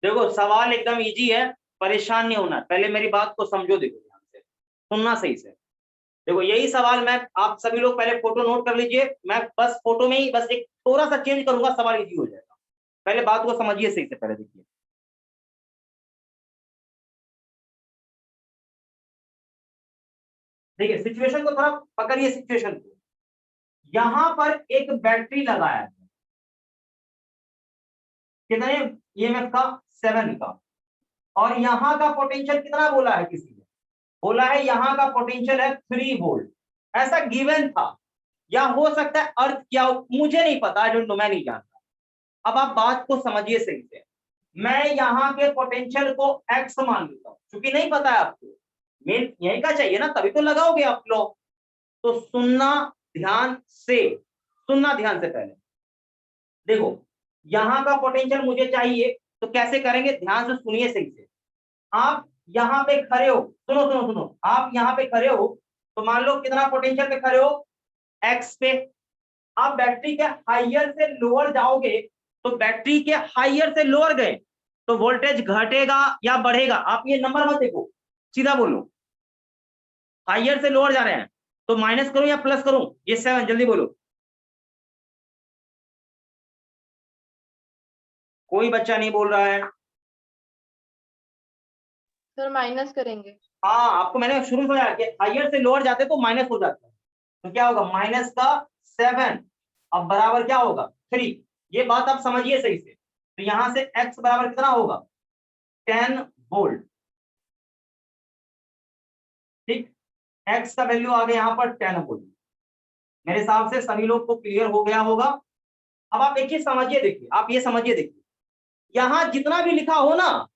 Speaker 1: देखो सवाल एकदम इजी है, परेशान नहीं होना, पहले मेरी बात को समझो, देखो ध्यान से सुनना सही से। देखो यही सवाल, मैं आप सभी लोग पहले फोटो नोट कर लीजिए, मैं बस फोटो में ही बस एक थोड़ा सा चेंज करूंगा, सवाल इजी हो जाएगा। पहले बात को समझिए सही से, पहले देखिए। देखिए सिचुएशन को थोड़ा पकड़िए, सिचुएशन को। यहां पर एक बैटरी लगाया है, कितने ईएमएफ का? 7 का। और यहाँ का पोटेंशियल कितना बोला है किसी ने? बोला है यहाँ का पोटेंशियल है 3 वोल्ट, ऐसा गिवन था, या हो सकता है अर्थ क्या हो, मुझे नहीं पता, आई डोंट नो, मैं नहीं जानता। अब आप बात को समझिए सही से, मैं यहाँ के पोटेंशियल को एक्स मान लेता हूँ, क्योंकि नहीं पता है आपको, मेन यही का चाहिए ना, तभी तो लगाओगे आप लोग। तो सुनना ध्यान से, सुनना ध्यान से पहले। देखो यहाँ का पोटेंशियल मुझे चाहिए, तो कैसे करेंगे, ध्यान से सुनिए सही से। आप यहाँ पे खड़े हो, सुनो सुनो सुनो, आप यहाँ पे खड़े हो, तो मान लो कितना पोटेंशियल पे खड़े हो? एक्स पे। आप बैटरी के हाइयर से लोअर जाओगे, तो बैटरी के हाइयर से लोअर गए तो वोल्टेज घटेगा या बढ़ेगा? आप ये नंबर मत देखो, सीधा बोलो। हायर से लोअर जा रहे हैं, तो माइनस करूं या प्लस करूं? ये 7, जल्दी बोलो। कोई बच्चा नहीं बोल रहा है।
Speaker 3: सर माइनस करेंगे।
Speaker 1: हाँ, आपको मैंने शुरू में बताया कि हायर से लोअर जाते तो माइनस हो जाता है, तो क्या होगा? माइनस का 7 अब बराबर क्या होगा? 3। ये बात आप समझिए सही से। तो यहां से x बराबर कितना होगा? 10 वोल्ट। ठीक, x का वैल्यू आ गया यहाँ पर 10 वोल्ट। मेरे हिसाब से सभी लोग को क्लियर हो गया होगा। अब आप एक चीज समझिए, देखिए, आप ये समझिए, देखिए, यहां जितना भी लिखा हो ना,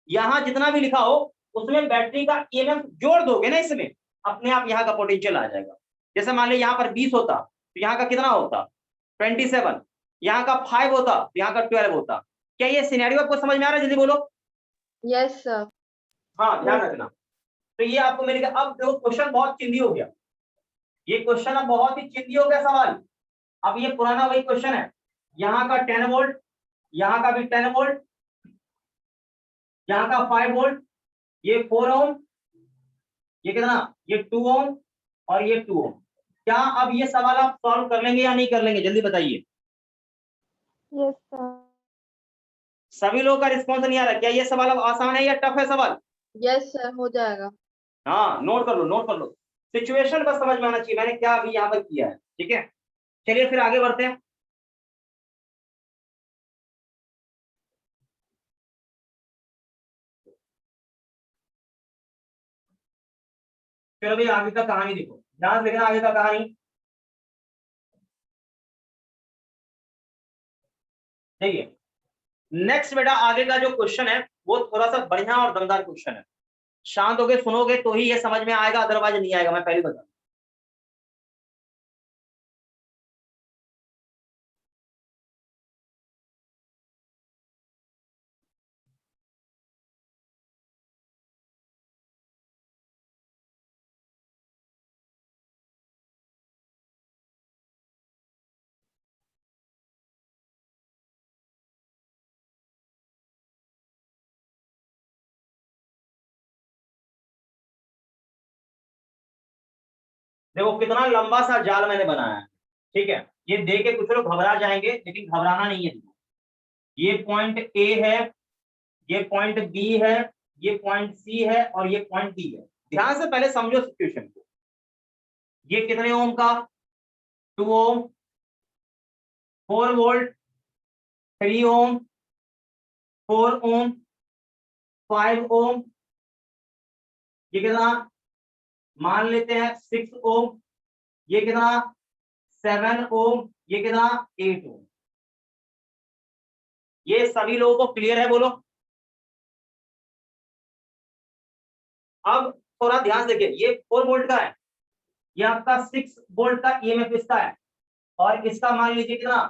Speaker 1: यहां जितना भी लिखा हो उसमें बैटरी का ईएमएफ जोड़ दोगे ना, इसमें अपने आप यहाँ का पोटेंशियल आ जाएगा। जैसे मान लीजिए यहाँ पर 20 होता तो यहाँ का कितना होता? 27। यहाँ का 5 होता तो यहाँ का 12 होता। क्या ये सिनेरियो आपको समझ में आ रहा है? जल्दी बोलो।
Speaker 3: Yes sir.
Speaker 1: हाँ, ध्यान रखना। तो ये आपको मिलेगा। अब देखो, क्वेश्चन बहुत चिंदी हो गया। ये क्वेश्चन अब बहुत ही चिंदी हो गया सवाल। अब ये पुराना वही क्वेश्चन है। यहाँ का 10 वोल्ट, यहाँ का भी 10 वोल्ट, यहाँ का 5 वोल्ट, ये 4 ओम, ये कितना? ये 2 ओम और ये 2 ओम। क्या अब ये सवाल आप सॉल्व कर लेंगे या नहीं कर लेंगे? जल्दी बताइए।
Speaker 2: Yes sir.
Speaker 1: सभी लोगों का रिस्पॉन्स नहीं आ रहा। क्या ये सवाल अब आसान है या टफ है सवाल?
Speaker 3: यस सर, हो जाएगा।
Speaker 1: हाँ, नोट कर लो, नोट कर लो। सिचुएशन बस समझ में आना चाहिए मैंने क्या अभी यहाँ पर किया है। ठीक है, चलिए फिर आगे बढ़ते हैं। चलो भाई, आगे का कहानी देखो, ध्यान से देखना आगे का कहानी। देखिए, नेक्स्ट बेटा आगे का जो क्वेश्चन है वो थोड़ा सा बढ़िया और दमदार क्वेश्चन है। शांत होके सुनोगे तो ही ये समझ में आएगा, अदरवाइज नहीं आएगा, मैं पहले बता। देखो कितना लंबा सा जाल मैंने बनाया है। ठीक है, ये देख के कुछ लोग घबरा जाएंगे, लेकिन घबराना नहीं है। ये पॉइंट ए है, ये पॉइंट बी है, ये पॉइंट सी है और ये पॉइंट डी है। ध्यान से पहले समझो सिचुएशन को। ये कितने ओम का? 2 ओम, 4 वोल्ट, 3 ओम, 4 ओम, 5 ओम, ये कितना? मान लेते हैं 6 ओम, ये कितना? 7 ओम, ये कितना? 8 ओम। ये सभी लोगों को क्लियर है? बोलो। अब थोड़ा ध्यान से देखिए, ये 4 वोल्ट का है, ये आपका 6 वोल्ट का ईएमएफ इसका है, और इसका मान लीजिए कितना?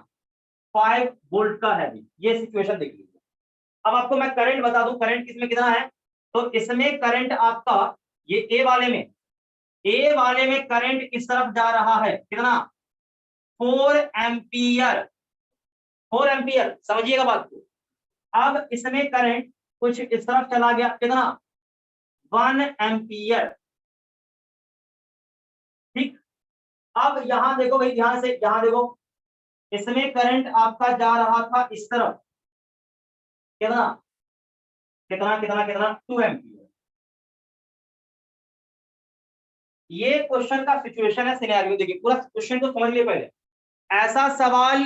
Speaker 1: 5 वोल्ट का है। ये सिचुएशन देख लीजिए। अब आपको मैं करंट बता दूं, करंट किसमें कितना है। तो इसमें करंट आपका, ये ए वाले में करंट इस तरफ जा रहा है, कितना? 4 एम्पियर। 4 एम्पियर, समझिएगा बात को। अब इसमें करंट कुछ इस तरफ चला गया, कितना? 1 एम्पियर। ठीक, अब यहां देखो भाई, ध्यान से यहां देखो, इसमें करंट आपका जा रहा था इस तरफ, कितना कितना कितना कितना? 2 एम्पियर। ये क्वेश्चन का सिचुएशन है, सिनेरियो देखिए, पूरा क्वेश्चन को समझ लिए पहले। ऐसा सवाल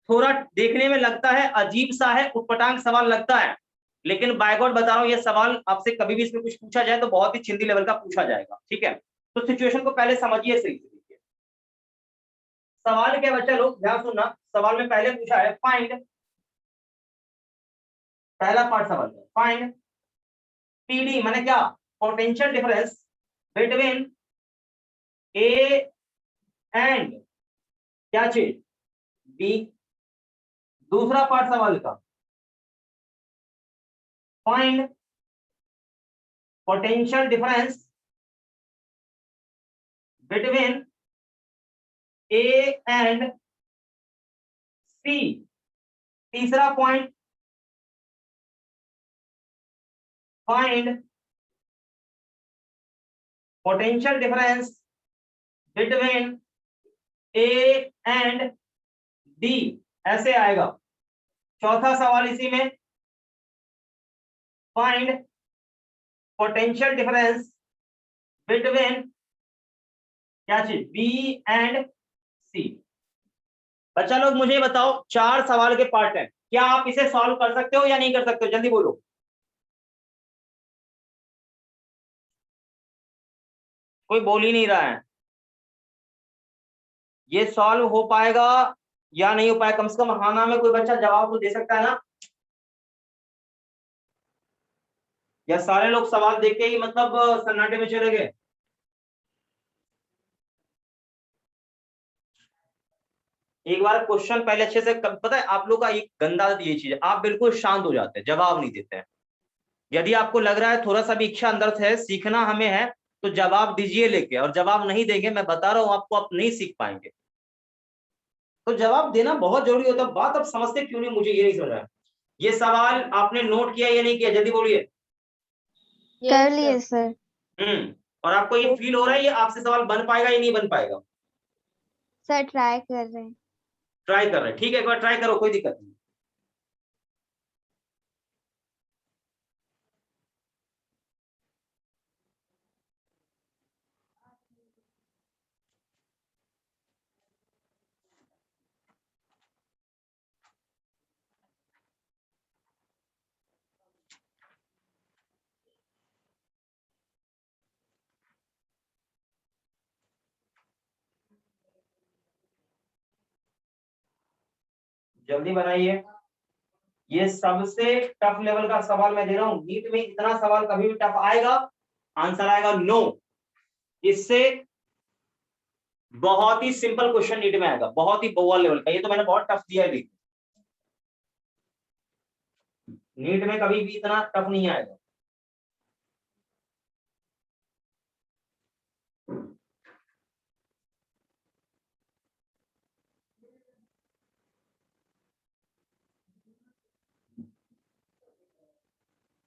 Speaker 1: थोड़ा देखने में लगता है अजीब सा है, उटपटांग सवाल लगता है, लेकिन बाय गॉड बता रहा हूं, ये सवाल आपसे कभी भी इसमें कुछ पूछा जाए तो बहुत ही चिंदी लेवल का पूछा जाएगा। ठीक है, तो सिचुएशन को पहले समझिए सही से। देखिए सवाल क्या बच्चा लोग, ध्यान सुनना। सवाल में पहले पूछा है फाइंड, पहला पार्ट सवाल है फाइंड पीडी, माने क्या? Potential difference between A and क्या चीज? बी। दूसरा पार्ट सवाल का, find potential difference between A and C. तीसरा point, find potential difference between A and D, ऐसे आएगा। चौथा सवाल इसी में, फाइंड पोटेंशियल डिफरेंस बिटवीन क्या चीज, बी एंड सी। बच्चा लोग मुझे बताओ, 4 सवाल के पार्ट हैं, क्या आप इसे सॉल्व कर सकते हो या नहीं कर सकते हो, जल्दी बोलो। कोई बोल ही नहीं रहा है। ये सॉल्व हो पाएगा या नहीं हो पाएगा, कम से कम हाँ में कोई बच्चा जवाब तो दे सकता है ना। या सारे लोग सवाल देख के ही मतलब सन्नाटे में चले गए। एक बार क्वेश्चन पहले अच्छे से पता है आप लोग का एक गंदा ये चीज है, आप बिल्कुल शांत हो जाते हैं, जवाब नहीं देते हैं। यदि आपको लग रहा है थोड़ा सा भी इच्छा अंदर से है, सीखना हमें है, तो जवाब दीजिए लेके, और जवाब नहीं देंगे मैं बता रहा हूं आपको, आप नहीं सीख पाएंगे। तो जवाब देना बहुत जरूरी होता है। बात अब समझते क्यों नहीं, मुझे ये नहीं समझ रहा है। ये सवाल आपने नोट किया या नहीं किया, जल्दी बोलिए।
Speaker 2: कर लिए सर।
Speaker 1: और आपको ये फील हो रहा है ये आपसे सवाल बन पाएगा या नहीं बन पाएगा?
Speaker 2: सर ट्राई कर रहे हैं।
Speaker 1: ट्राई कर रहे हैं, ठीक है, एक बार ट्राई करो, कोई दिक्कत नहीं। जल्दी बनाइए। ये सबसे टफ लेवल का सवाल मैं दे रहा हूं, नीट में इतना सवाल कभी भी टफ आएगा, आंसर आएगा नो। इससे बहुत ही सिंपल क्वेश्चन नीट में आएगा, बहुत ही बोवा लेवल का। ये तो मैंने बहुत टफ दिया है, नीट में कभी भी इतना टफ नहीं आएगा।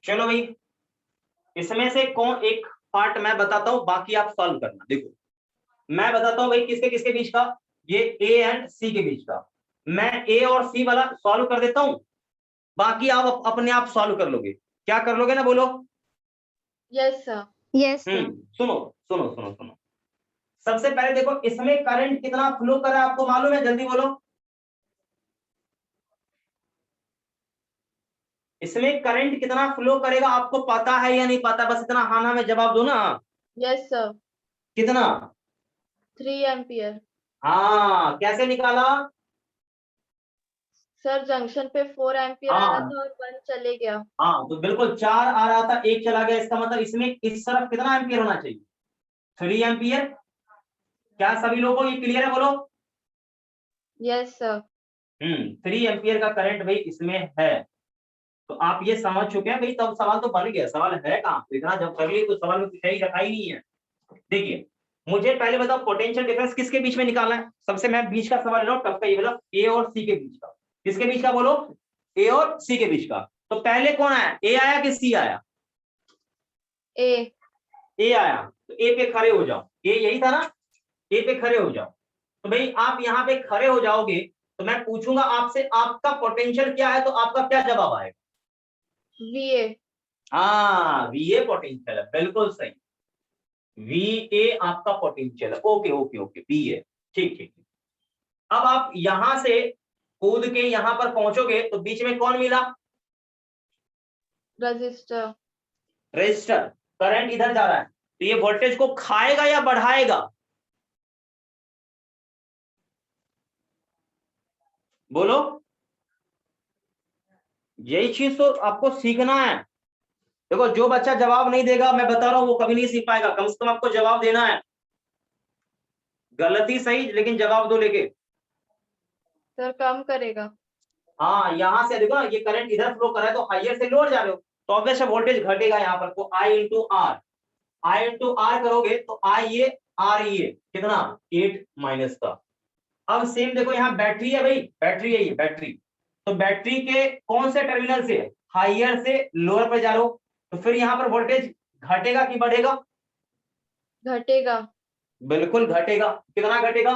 Speaker 1: चलो भाई, इसमें से कौन एक पार्ट मैं बताता हूं, बाकी आप सॉल्व करना। देखो मैं बताता हूं भाई, किसके किसके बीच का, ये ए एंड सी के बीच का। मैं ए और सी वाला सॉल्व कर देता हूं, बाकी आप अपने आप सॉल्व कर लोगे। क्या कर लोगे ना, बोलो।
Speaker 3: Yes sir.
Speaker 2: Yes sir.
Speaker 1: सुनो सुनो सुनो सुनो, सबसे पहले देखो इसमें करंट कितना फ्लो कर रहा है आपको मालूम है, जल्दी बोलो। इसमें करंट कितना फ्लो करेगा आपको पता है या नहीं पता, बस इतना हाँ में जवाब दो ना।
Speaker 3: Yes sir.
Speaker 1: कितना?
Speaker 3: 3 एम्पियर।
Speaker 1: हाँ, कैसे निकाला?
Speaker 3: सर जंक्शन पे 4 एम्पियर आ रहा था और 1 चले गया।
Speaker 1: हाँ तो बिल्कुल 4 आ रहा था, 1 चला गया, इसका मतलब इसमें इस तरफ कितना एम्पियर होना चाहिए, 3 एम्पियर। क्या सभी लोगों को ये क्लियर है, बोलो।
Speaker 3: Yes sir.
Speaker 1: 3 एम्पियर का करंट भाई इसमें है, तो आप ये समझ चुके हैं भाई, तब सवाल तो बन गया। सवाल है कहाँ, तो इतना जब कर लिए तो सवाल में कुछ ही रखा ही नहीं है। देखिए मुझे पहले बताओ पोटेंशियल डिफरेंस किसके बीच में निकालना है। सबसे मैं बीच का सवाल ले रहा हूँ, टफ का, ये बोलो ए और सी के बीच का। किसके बीच का, बोलो, ए और सी के बीच का। तो पहले कौन आया, ए आया कि सी आया?
Speaker 3: ए।
Speaker 1: ए आया, तो ए पे खड़े हो जाओ, ए यही था ना, ए पे खड़े हो जाओ। तो भाई आप यहाँ पे खड़े हो जाओगे तो मैं पूछूंगा आपसे आपका पोटेंशियल क्या है, तो आपका क्या जवाब आएगा?
Speaker 3: वीए।
Speaker 1: हाँ, वीए पोटेंशियल है, बिल्कुल सही। वीए आपका पोटेंशियल है, ओके ओके ओके, वीए, ठीक ठीक। अब आप यहां से कूद के यहां पर पहुंचोगे तो बीच में कौन मिला?
Speaker 3: रजिस्टर।
Speaker 1: रेजिस्टर। करंट इधर जा रहा है, तो ये वोल्टेज को खाएगा या बढ़ाएगा, बोलो। यही चीज तो आपको सीखना है। देखो जो बच्चा जवाब नहीं देगा, मैं बता रहा हूं, वो कभी नहीं सीख पाएगा। कम से कम आपको जवाब देना है, गलती सही लेकिन जवाब दो लेके।
Speaker 3: सर कम करेगा।
Speaker 1: हाँ, यहां से देखो ना, ये करंट इधर फ्लो कर रहा है, तो हाइयर से लोअर जा रहे हो, तो ऑब्वियस वोल्टेज घटेगा यहाँ पर। तो I into R, I into R करोगे तो आई ये आर ये कितना, 8 माइनस का। अब सेम देखो यहाँ बैटरी है भाई, बैटरी है ये बैटरी, तो बैटरी के कौन से टर्मिनल से, हाइयर से लोअर पर जा रहे हो, तो फिर यहाँ पर वोल्टेज घटेगा कि बढ़ेगा?
Speaker 3: घटेगा।
Speaker 1: बिल्कुल घटेगा। कितना घटेगा?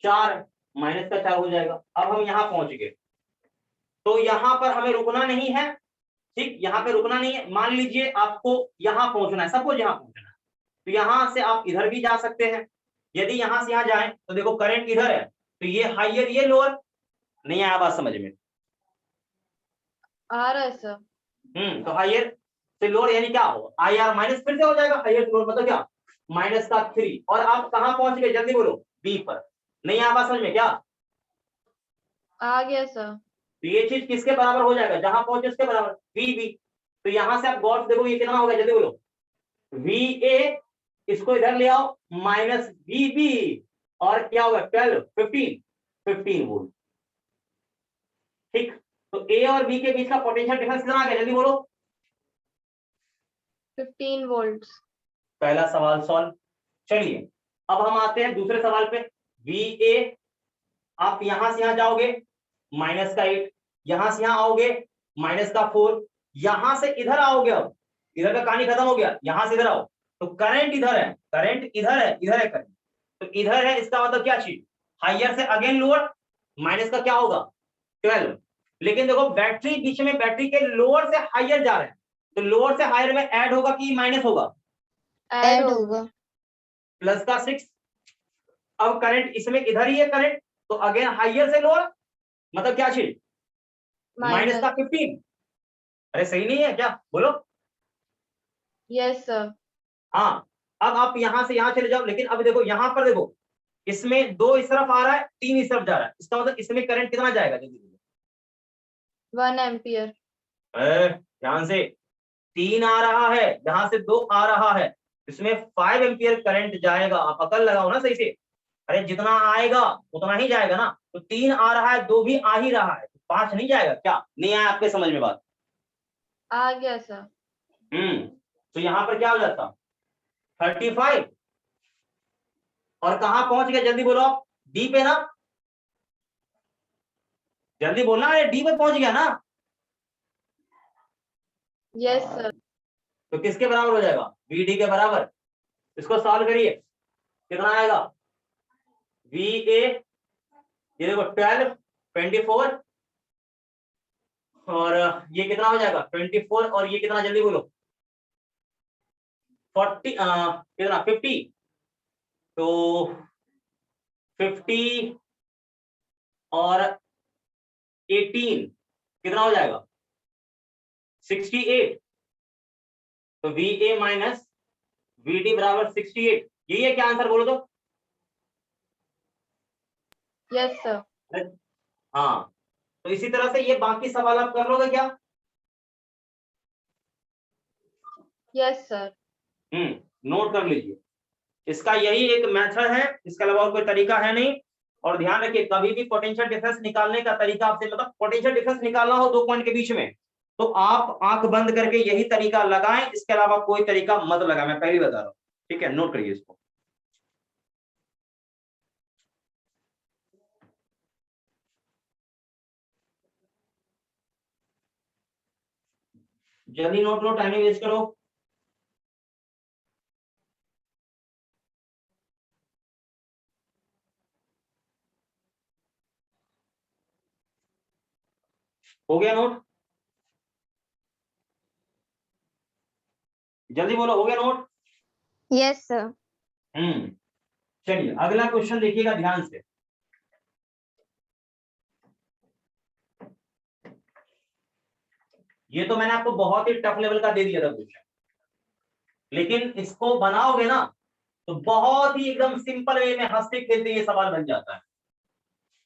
Speaker 1: 4, माइनस का 4 हो जाएगा। अब हम यहाँ पहुंच गए, तो यहाँ पर हमें रुकना नहीं है, ठीक, यहाँ पे रुकना नहीं है। मान लीजिए आपको यहाँ पहुंचना है, सपोज यहाँ पहुंचना है, तो यहाँ से आप इधर भी जा सकते हैं। यदि यहाँ से यहाँ जाएं तो देखो करंट इधर है, तो ये हाइयर ये लोअर, नहीं आया बात समझ में?
Speaker 3: आ रहा है सर।
Speaker 1: तो हाइयर से लोअर यानी क्या होगा? आई आर माइनस फिर से हो जाएगा, हाइयर से लोअर मतलब क्या? माइनस का 3, और आप कहाँ पहुंच गए जल्दी बोलो? बी पर। नहीं आया बात समझ में क्या?
Speaker 3: आ गया सर।
Speaker 1: तो ये चीज किसके बराबर हो जाएगा? जहां पहुंचे उसके बराबर, वी बी। तो यहां से आप गौर से देखो ये कितना होगा, जल्दी बोलो? वी ए, इसको इधर ले आओ, माइनस वी बी, और क्या होगा? 12, 15 वोल्ट। ठीक, तो ए और बी के बीच का पोटेंशियल डिफरेंस कितना आ गया, जल्दी बोलो?
Speaker 3: 15 वोल्ट्स।
Speaker 1: पहला सवाल सॉल्व। चलिए अब हम आते हैं दूसरे सवाल पे। वी ए, आप यहां से यहां जाओगे, माइनस का 8, यहां से यहां आओगे, माइनस का 4, यहां से इधर आओगे, अब इधर का कहानी खत्म हो गया, यहां से इधर आओ, तो करंट इधर है, करंट इधर है, इधर है करंट, तो इधर है, इसका मतलब क्या चीज? हाइयर से अगेन लोअर, माइनस का क्या होगा? 12। लेकिन देखो बैटरी बीच में, बैटरी के लोअर से हाइयर जा रहे हैं, तो लोअर से हायर में ऐड होगा कि माइनस होगा?
Speaker 3: ऐड
Speaker 2: ऐड
Speaker 3: होगा।
Speaker 2: होगा।
Speaker 1: प्लस का 6। अब करंट इसमें इधर ही है करंट, तो अगेन हाइयर से लोअर मतलब क्या चीज? माइनस का 15। अरे सही नहीं है क्या, बोलो?
Speaker 3: Yes sir.
Speaker 1: हाँ, अब आप यहां से यहां चले जाओ, लेकिन अब देखो यहां पर देखो, इसमें 2 इस तरफ आ रहा है, 3 इस तरफ जा रहा है, इसका मतलब इसमें करंट कितना जाएगा जल्दी?
Speaker 3: 1 एम्पियर।
Speaker 1: ध्यान से, 3 आ रहा है, यहां से 2 आ रहा है, इसमें 5 एम्पियर करंट जाएगा। आप अकल लगाओ ना सही से। अरे जितना आएगा उतना ही जाएगा ना, तो 3 आ रहा है, 2 भी आ ही रहा है, तो 5 नहीं जाएगा क्या? नहीं आया आपके समझ में बात?
Speaker 3: आ गया सर।
Speaker 1: तो यहां पर क्या हो जाता? 35। और कहां पहुंच गए जल्दी बोलो आप? डी पे ना, जल्दी बोलना, अरे डी पे पहुंच गया ना?
Speaker 3: Yes sir.
Speaker 1: तो किसके बराबर हो जाएगा? वी डी के बराबर। इसको सॉल्व करिए, कितना आएगा? वी ए, ये देखो 12, 24, और ये कितना हो जाएगा? 24, और ये कितना जल्दी बोलो? 40, कितना? 50, तो 50 और 18 कितना हो जाएगा? 68। तो V A minus V D बराबर 68, यही है क्या आंसर, बोलो तो?
Speaker 3: Yes sir.
Speaker 1: हाँ, तो इसी तरह से ये बाकी सवाल आप कर लोगे क्या?
Speaker 3: Yes sir.
Speaker 1: नोट कर लीजिए, इसका यही एक मेथड है, इसके अलावा और कोई तरीका है नहीं। और ध्यान रखिए, कभी भी पोटेंशियल डिफरेंस निकालने का तरीका आपसे, मतलब पोटेंशियल डिफरेंस निकालना हो 2 पॉइंट के बीच में, तो आप आंख बंद करके यही तरीका लगाएं, इसके अलावा कोई तरीका मत लगाएं, मैं पहले बता रहा हूं। ठीक है, नोट करिए इसको। जल्दी नोट लो, टाइम वेस्ट करो। हो गया नोट? जल्दी बोलो, हो गया नोट?
Speaker 2: Yes sir.
Speaker 1: चलिए अगला क्वेश्चन देखिएगा ध्यान से। ये तो मैंने आपको बहुत ही टफ लेवल का दे दिया था क्वेश्चन, लेकिन इसको बनाओगे ना तो बहुत ही एकदम सिंपल वे में हंसते खेलते ये सवाल बन जाता है।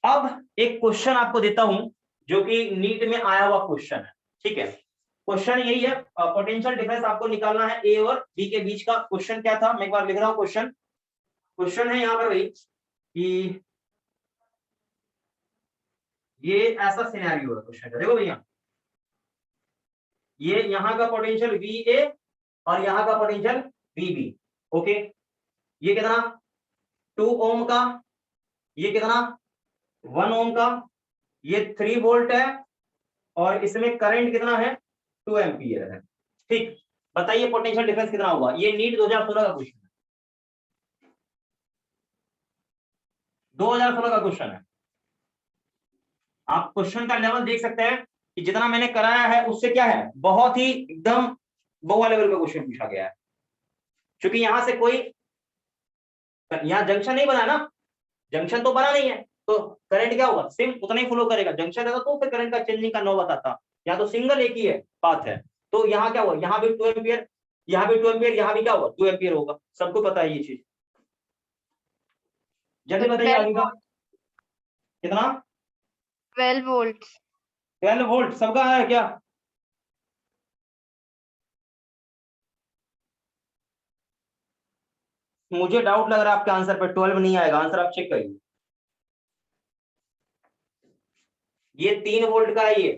Speaker 1: अब एक क्वेश्चन आपको देता हूं जो कि नीट में आया हुआ क्वेश्चन है। ठीक है, क्वेश्चन यही है, पोटेंशियल डिफरेंस आपको निकालना है ए और बी के बीच का। क्वेश्चन क्या था, मैं एक बार लिख रहा हूं क्वेश्चन। क्वेश्चन है यहाँ पर भाई कि ये ऐसा सिनेरियो है क्वेश्चन का, देखो भैया, ये यहाँ का पोटेंशियल वी ए और यहाँ का पोटेंशियल वी बी। ओके, ये कितना? 2 ओम का, ये कितना? 1 ओम का, ये 3 वोल्ट है, और इसमें करंट कितना है? 2 एम्पियर है। ठीक, बताइए पोटेंशियल डिफरेंस कितना होगा? ये नीट 2016 का क्वेश्चन है। 2016 का क्वेश्चन है। आप क्वेश्चन का लेवल देख सकते हैं कि जितना मैंने कराया है उससे क्या है, बहुत ही एकदम बहुआ लेवल का क्वेश्चन पूछा गया है। क्योंकि यहां से कोई, यहाँ जंक्शन नहीं बना ना, जंक्शन तो बना नहीं है, तो करंट क्या होगा, सिम उतना ही फ्लो करेगा। जंक्शन रहता तो फिर करंट का चेंजिंग का नौबत आता। यहाँ तो सिंगल एक ही है पाथ है, तो यहाँ क्या हुआ, यहाँ भी 2 एम्पियर, यहाँ भी 2 एम्पियर, यहाँ भी क्या होगा 2 एम्पियर होगा। सबको पता है ये चीज। जल्दी
Speaker 3: तो
Speaker 1: बताइए
Speaker 3: 12
Speaker 1: आगे का कितना,
Speaker 3: 12 वोल्ट।
Speaker 1: 12 वोल्ट सबका आया क्या? मुझे डाउट लग रहा है आपके आंसर पे, 12 नहीं आएगा आंसर, आप चेक करिए। ये 3 वोल्ट का है ये।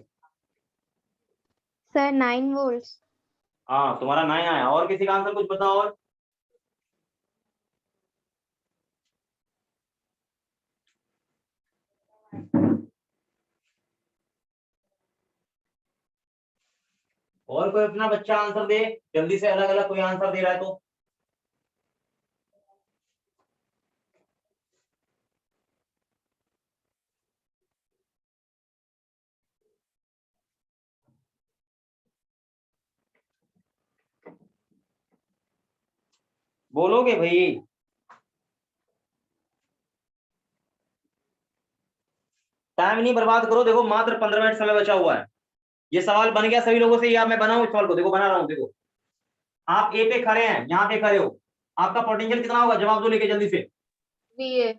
Speaker 2: Sir 9 volt.
Speaker 1: हाँ तुम्हारा 9 आया। और किसी का आंसर कुछ बताओ और कोई अपना बच्चा आंसर दे जल्दी से, अलग अलग कोई आंसर दे रहा है तो। बोलोगे भाई? टाइम नहीं बर्बाद करो, देखो मात्र 15 मिनट समय बचा हुआ है। ये सवाल बन गया सभी लोगों से, या मैं बनाऊं इस सवाल को? देखो बना रहा हूं, देखो आप ए पे खड़े हैं, यहाँ पे खड़े हो, आपका पोटेंशियल कितना होगा, जवाब दो लेके जल्दी से।
Speaker 3: VA।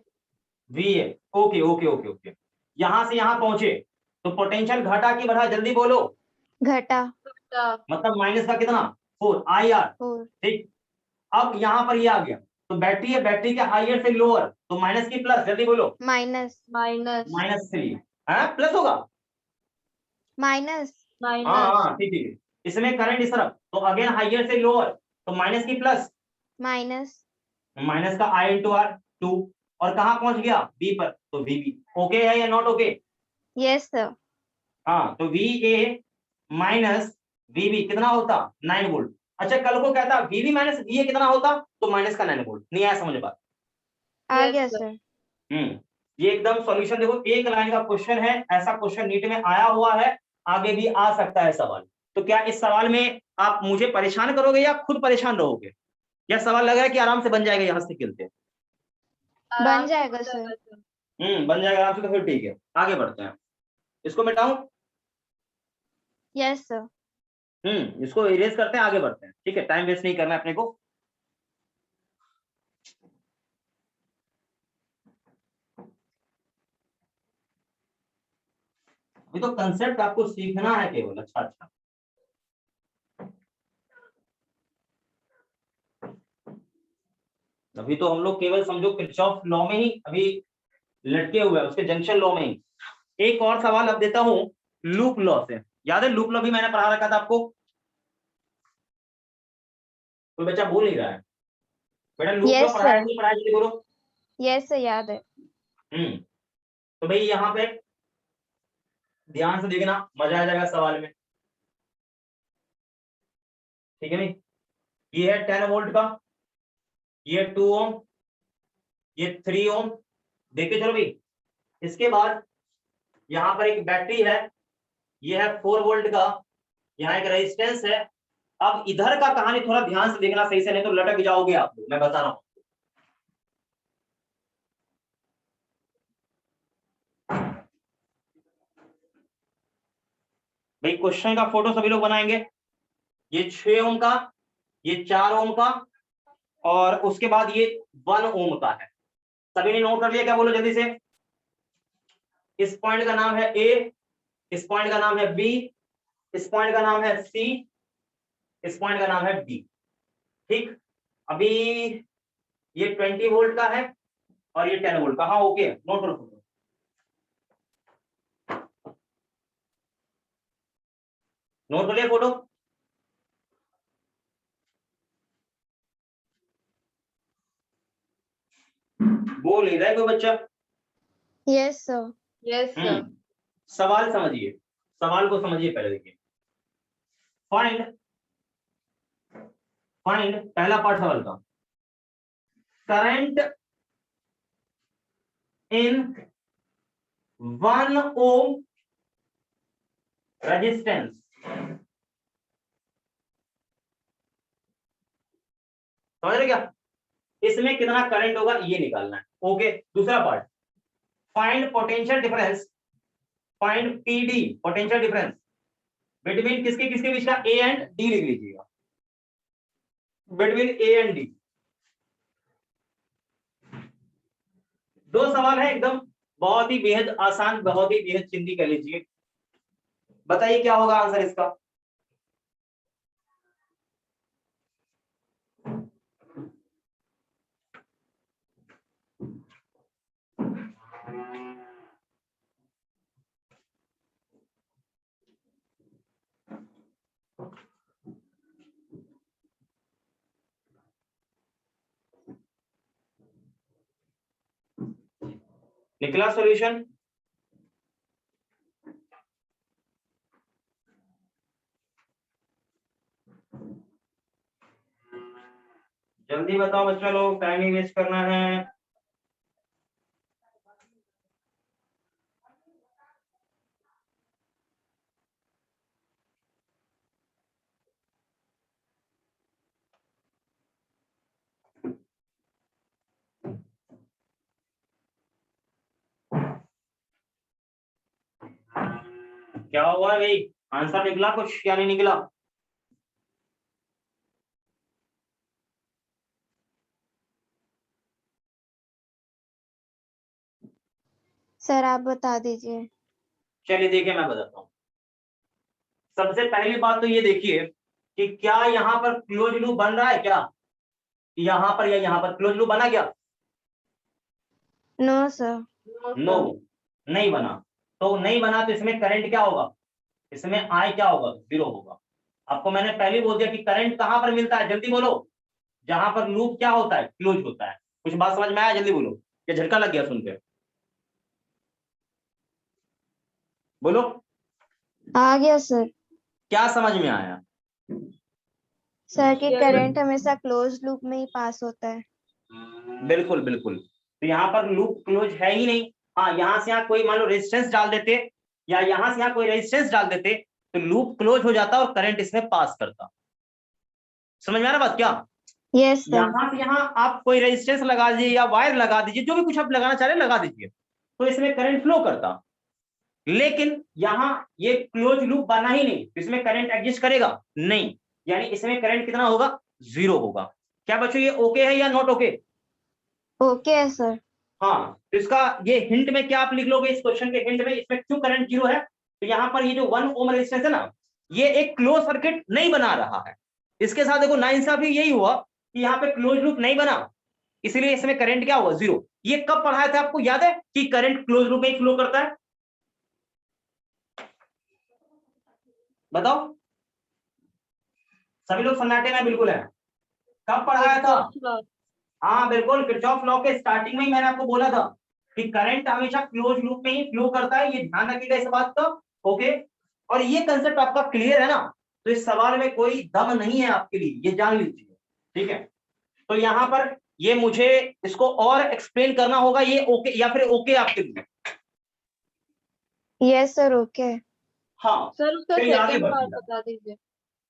Speaker 1: वी है। Okay okay okay okay. यहां से यहां पहुंचे तो पोटेंशियल घटा कि बढ़ा, जल्दी बोलो।
Speaker 2: घटा।
Speaker 1: मतलब माइनस का कितना, 4 IR।
Speaker 2: 4।
Speaker 1: ठीक, अब यहाँ पर ये आ गया, तो बैटरी है, बैटरी के हाइयर से लोअर, तो माइनस की प्लस, जल्दी बोलो।
Speaker 2: माइनस।
Speaker 1: -3 है, प्लस होगा।
Speaker 2: माइनस।
Speaker 1: हाँ हाँ ठीक ठीक। इसमें करंट इस तरफ, तो अगेन हाइयर से लोअर, तो माइनस की प्लस,
Speaker 2: माइनस।
Speaker 1: माइनस का I इंटू R 2, और कहाँ पहुंच गया बी पर, तो VB। ओके है या नॉट ओके?
Speaker 2: Yes sir.
Speaker 1: हाँ तो VA माइनस VB कितना होता, 9 वोल्ट। अच्छा कल को कहता VB माइनस VA कितना होता, तो माइनस का 9 वोल्ट। नहीं आया समझ बात?
Speaker 2: आ गया सर।
Speaker 1: ये एकदम सॉल्यूशन देखो, एक लाइन का क्वेश्चन है, ऐसा क्वेश्चन नीट में आया हुआ है, आगे भी आ सकता है सवाल। तो क्या इस सवाल में आप मुझे परेशान करोगे या खुद परेशान रहोगे? या सवाल लग रहा है कि आराम से बन जाएगा यहाँ से खेलते?
Speaker 2: बन जाएगा सर।
Speaker 1: बन जाएगा आराम से, तो फिर ठीक है आगे बढ़ते हैं। इसको मिटाऊं?
Speaker 2: Yes sir.
Speaker 1: इसको इरेज करते हैं, आगे बढ़ते हैं। ठीक है, टाइम वेस्ट नहीं करना है अपने को। अभी तो कंसेप्ट आपको सीखना है केवल। अच्छा अच्छा, अभी तो हम लोग केवल समझो किरचॉफ लॉ में ही अभी लटके हुए हैं, उसके जंक्शन लॉ में ही। एक और सवाल अब देता हूं लूप लॉ से। याद है लूप लॉ भी मैंने पढ़ा रखा था आपको? कोई बच्चा बोल नहीं रहा है? बेटा लूप लॉ
Speaker 2: यस
Speaker 1: पढ़ाया
Speaker 2: सर।
Speaker 1: नहीं पढ़ाया, जल्दी बोलो।
Speaker 2: यस सर, याद है।
Speaker 1: तो भाई यहाँ पे ध्यान से देखना, मजा आ जाएगा सवाल में। ठीक है नहीं, ये है 10 वोल्ट का, ये 2 ओम, ये 3 ओम। देखते चलो भाई। इसके बाद यहाँ पर एक बैटरी है, ये है 4 वोल्ट का, यहाँ एक रेजिस्टेंस है। अब इधर का कहानी थोड़ा ध्यान से देखना सही से, नहीं तो लटक जाओगे आप लोग, मैं बता रहा हूं। भाई क्वेश्चन का फोटो सभी लोग बनाएंगे। ये 6 ओम का, ये 4 ओम का, और उसके बाद ये 1 ओम का है। सभी ने नोट कर लिया क्या, बोलो जल्दी से। इस पॉइंट का नाम है ए, इस पॉइंट का नाम है बी, इस पॉइंट का नाम है सी, इस पॉइंट का नाम है डी। ठीक, अभी ये 20 वोल्ट का है और ये 10 वोल्ट का। हाँ ओके, नोट करो फोटो। नोट कर लिया फोटो? बोल नहीं रहा है कोई बच्चा?
Speaker 2: Yes sir.
Speaker 3: Yes sir.
Speaker 1: सवाल समझिए, सवाल को समझिए पहले। देखिए फाइंड, फाइंड पहला पार्ट सवाल का, करंट इन 1 ओम रेजिस्टेंस। समझ रहे क्या? इसमें कितना करंट होगा ये निकालना है। ओके, दूसरा part, find potential difference, find PD, potential difference between किसके किसके बीच का, ए एंड डी लिख लीजिएगा, बिटवीन ए एंड डी। दो सवाल है एकदम, बहुत ही बेहद आसान, बहुत ही बेहद चिंदी कर लीजिए। बताइए क्या होगा आंसर इसका। निकला सॉल्यूशन? जल्दी बताओ बच्चों लोग, टाइम नहीं वेस्ट करना है। क्या हुआ भाई, आंसर निकला कुछ या नहीं निकला?
Speaker 2: सर आप बता दीजिए।
Speaker 1: चलिए देखिए मैं बताता हूँ। सबसे पहली बात तो ये देखिए कि क्या यहाँ पर क्लोज लूप बन रहा है क्या, यहाँ पर या यहाँ पर क्लोज लूप बना क्या?
Speaker 2: No sir.
Speaker 1: नो, नहीं बना। तो नहीं बना तो इसमें करंट क्या होगा, इसमें आई क्या होगा, 0 होगा। आपको मैंने पहले बोल दिया कि करंट कहां पर मिलता है, जल्दी बोलो। जहां पर लूप क्या होता है, क्लोज होता है। कुछ बात समझ में आया, जल्दी बोलो, या झटका लग गया सुन के? बोलो,
Speaker 2: आ गया सर।
Speaker 1: क्या समझ में आया?
Speaker 2: सर कि करंट हमेशा क्लोज लूप में ही पास होता है।
Speaker 1: बिल्कुल बिल्कुल। तो यहाँ पर लूप क्लोज है ही नहीं। हाँ, यहाँ से यहाँ कोई मान लो रेजिस्टेंस डाल देते, या यहाँ से यहाँ कोई रेजिस्टेंस डाल देते, तो लूप क्लोज हो जाता और करंट इसमें पास करता। समझ में आ रहा बात क्या?
Speaker 2: Yes sir.
Speaker 1: यहाँ से यहाँ आप कोई रेजिस्टेंस लगा दीजिए या वायर लगा दीजिए, जो भी कुछ आप लगाना चाह रहे लगा दीजिए, तो इसमें करंट फ्लो करता। लेकिन यहाँ ये क्लोज लूप बना ही नहीं, इसमें करंट एग्जिस्ट करेगा नहीं, यानी इसमें करंट कितना होगा, 0 होगा। क्या बच्चों ये ओके है या नॉट ओके?
Speaker 2: ओके है सर।
Speaker 1: हाँ, तो इसका ये हिंट में क्या आप लिख लोगे, इस क्वेश्चन के हिंट में, इसमें क्यों करंट 0 है? तो यहाँ पर ये जो 1 ओम रेजिस्टेंस है ना, ये एक क्लोज सर्किट नहीं बना रहा है। इसके साथ देखो नाइंसाफी यही हुआ कि यहाँ पे क्लोज लूप नहीं बना, इसलिए इसमें करंट क्या हुआ, 0। ये कब पढ़ाया था आपको याद है कि करंट क्लोज लूप में ही फ्लो करता है? बताओ, सभी लोग सन्नाटे में बिल्कुल है। कब पढ़ाया था? हाँ बिल्कुल, किरचॉफ लॉ के स्टार्टिंग में ही मैंने आपको बोला था कि करंट हमेशा क्लोज लूप में ही फ्लो करता है, ये ध्यान रखिएगा इस बात का। ओके, और ये कंसेप्ट आपका क्लियर है ना, तो इस सवाल में कोई दम नहीं है आपके लिए, ये जान लीजिए, ठीक है? तो यहाँ पर ये मुझे इसको और एक्सप्लेन करना होगा, ये ओके या फिर ओके आपके लिए?
Speaker 2: Yes sir okay.
Speaker 3: हाँ सर, उसका
Speaker 1: चलिए आगे
Speaker 3: सेकंड पार्ट
Speaker 1: बढ़ते हैं।
Speaker 3: बता दीजिए।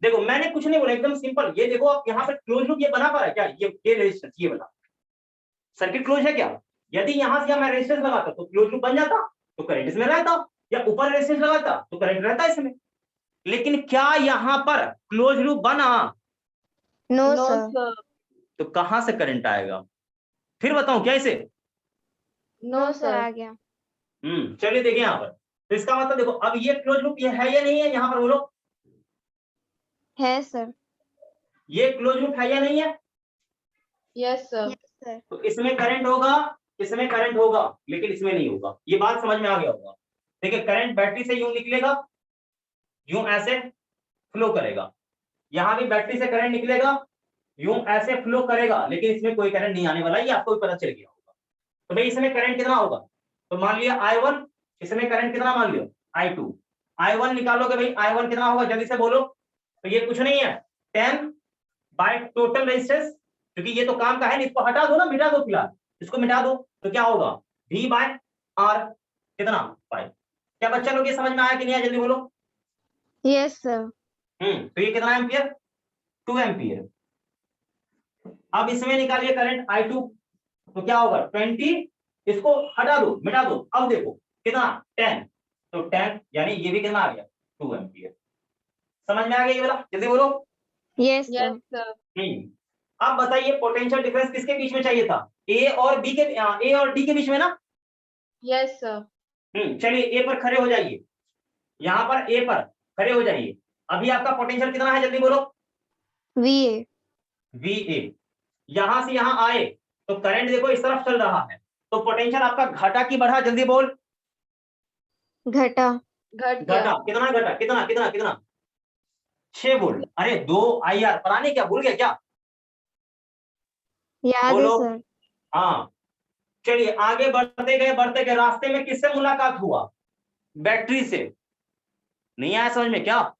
Speaker 1: देखो मैंने कुछ नहीं बोला, एकदम सिंपल। ये देखो आप यहाँ पर क्लोज लूप ये बना पा रहा है क्या, ये रेजिस्टेंस, ये बना सर्किट क्लोज है क्या? यदि यहां से मैं रेजिस्टेंस लगाता तो क्लोज लूप बन जाता, तो करंट इसमें रहता, या ऊपर रेजिस्टेंस लगाता तो करंट रहता इसमें। लेकिन क्या यहां पर क्लोज लूप बना?
Speaker 2: No
Speaker 3: no
Speaker 2: sir.
Speaker 3: सर।
Speaker 1: तो कहां से करंट आएगा? फिर बताऊं क्या इसे?
Speaker 3: No
Speaker 2: sir
Speaker 3: sir.
Speaker 2: आ गया।
Speaker 1: चलिए देखिए यहाँ पर, तो इसका मतलब देखो, अब ये क्लोज लूप ये है या नहीं है, यहाँ पर बोलो,
Speaker 2: है सर।
Speaker 1: ये क्लोज लूप है या नहीं है?
Speaker 3: Yes sir.
Speaker 2: Yes sir.
Speaker 1: तो इसमें करंट होगा, इसमें करंट होगा, लेकिन इसमें नहीं होगा। ये बात समझ में आ गया होगा। देखिए करंट बैटरी से यूं निकलेगा, यूं ऐसे फ्लो करेगा, यहां भी बैटरी से करंट निकलेगा, यूं ऐसे फ्लो करेगा, लेकिन इसमें कोई करंट नहीं आने वाला, ये आपको भी पता चल गया होगा। तो भाई इसमें करंट कितना होगा, तो मान लिया I1, इसमें करंट कितना मान लियो, I2। I1 निकालोगे भाई, I1 कितना होगा, जल्दी से बोलो। तो ये कुछ नहीं है, 10 बाय टोटल रेजिस्टेंस, क्योंकि ये तो काम का है नहीं, इसको हटा दो ना, मिटा दो फिलहाल, इसको मिटा दो, तो क्या होगा V बाय R कितना 5। क्या बच्चा लोग ये समझ में आया कि नहीं आया, जल्दी बोलो।
Speaker 2: Yes sir.
Speaker 1: तो ये कितना एम्पियर, 2 एम्पियर। अब इसमें निकालिए करंट I2, तो क्या होगा 20, इसको हटा दो मिटा दो, अब देखो कितना 10, तो 10 यानी ये भी कितना आ गया 2 एम्पियर। समझ में आ गया ये वाला, जल्दी बोलो।
Speaker 2: Yes
Speaker 3: yes
Speaker 2: sir.
Speaker 3: सर।
Speaker 1: अब बताइए पोटेंशियल डिफरेंस किसके बीच में चाहिए था, ए और डी के बीच में ना।
Speaker 3: Yes sir.
Speaker 1: चलिए ए पर खड़े हो जाइए, यहाँ पर ए पर खड़े हो जाइए। अभी आपका पोटेंशियल कितना है, जल्दी बोलो।
Speaker 2: VA।
Speaker 1: VA। यहां से यहां आए तो करंट देखो इस तरफ चल रहा है, तो पोटेंशियल आपका घटा की बढ़ा, जल्दी बोल।
Speaker 2: घटा।
Speaker 3: घट गया।
Speaker 1: घटा, कितना घटा, कितना कितना कितना 6 वोल्ट। अरे 2 IR पढ़ाने क्या भूल गया क्या,
Speaker 2: याद है
Speaker 1: बोलो।
Speaker 2: सर।
Speaker 1: हाँ चलिए आगे बढ़ते गए रास्ते में किससे मुलाकात हुआ, बैटरी से। नहीं आया समझ में क्या।